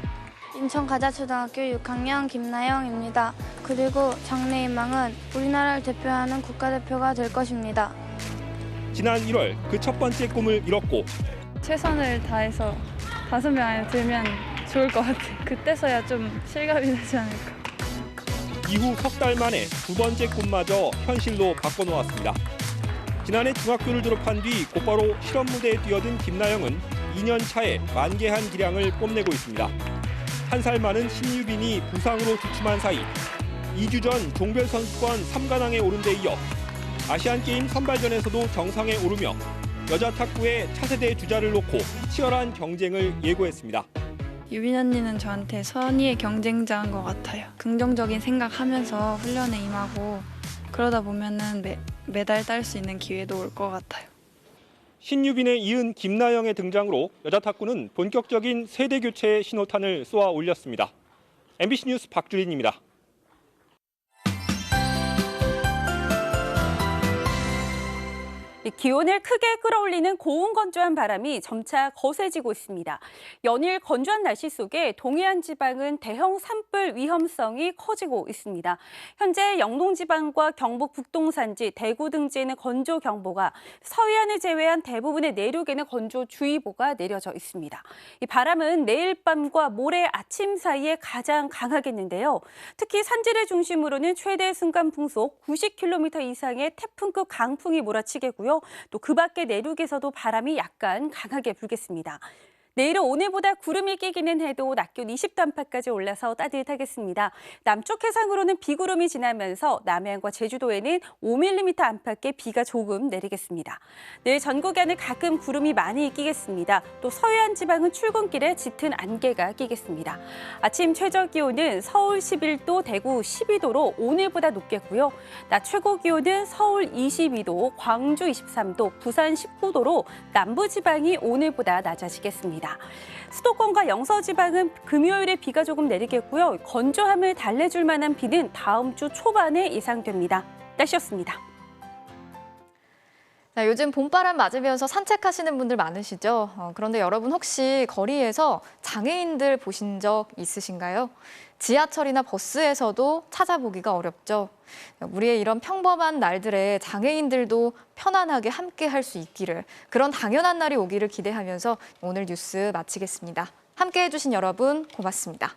인천가자초등학교 6학년 김나영입니다. 그리고 장래희망은 우리나라를 대표하는 국가대표가 될 것입니다. 지난 1월 그 첫 번째 꿈을 이뤘고 최선을 다해서 5명 안에 들면 좋을 것 같아요. 그때서야 좀 실감이 나지 않을까. 이후 석 달 만에 두 번째 꿈마저 현실로 바꿔놓았습니다. 지난해 중학교를 졸업한 뒤 곧바로 실험 무대에 뛰어든 김나영은 2년 차에 만개한 기량을 뽐내고 있습니다. 1살 많은 신유빈이 부상으로 주춤한 사이 2주 전 종별선수권 3관왕에 오른 데 이어 아시안게임 선발전에서도 정상에 오르며 여자 탁구의 차세대 주자를 놓고 치열한 경쟁을 예고했습니다. 유빈 언니는 저한테 선의의 경쟁자인 것 같아요. 긍정적인 생각하면서 훈련에 임하고 그러다 보면은 메달 딸 수 있는 기회도 올 것 같아요. 신유빈에 이은 김나영의 등장으로 여자 탁구는 본격적인 세대 교체의 신호탄을 쏘아 올렸습니다. MBC 뉴스 박주린입니다. 기온을 크게 끌어올리는 고온건조한 바람이 점차 거세지고 있습니다. 연일 건조한 날씨 속에 동해안 지방은 대형 산불 위험성이 커지고 있습니다. 현재 영동지방과 경북 북동산지, 대구 등지에는 건조경보가, 서해안을 제외한 대부분의 내륙에는 건조주의보가 내려져 있습니다. 이 바람은 내일 밤과 모레 아침 사이에 가장 강하겠는데요. 특히 산지를 중심으로는 최대 순간 풍속 90km 이상의 태풍급 강풍이 몰아치겠고요. 또 그 밖의 내륙에서도 바람이 약간 강하게 불겠습니다. 내일은 오늘보다 구름이 끼기는 해도 낮 기온 20도 안팎까지 올라서 따뜻하겠습니다. 남쪽 해상으로는 비구름이 지나면서 남해안과 제주도에는 5mm 안팎의 비가 조금 내리겠습니다. 내일 전국에는 가끔 구름이 많이 끼겠습니다. 또 서해안 지방은 출근길에 짙은 안개가 끼겠습니다. 아침 최저 기온은 서울 11도, 대구 12도로 오늘보다 높겠고요. 낮 최고 기온은 서울 22도, 광주 23도, 부산 19도로 남부 지방이 오늘보다 낮아지겠습니다. 수도권과 영서지방은 금요일에 비가 조금 내리겠고요. 건조함을 달래줄 만한 비는 다음 주 초반에 예상됩니다. 날씨였습니다. 요즘 봄바람 맞으면서 산책하시는 분들 많으시죠? 그런데 여러분 혹시 거리에서 장애인들 보신 적 있으신가요? 지하철이나 버스에서도 찾아보기가 어렵죠. 우리의 이런 평범한 날들에 장애인들도 편안하게 함께 할 수 있기를, 그런 당연한 날이 오기를 기대하면서 오늘 뉴스 마치겠습니다. 함께 해주신 여러분 고맙습니다.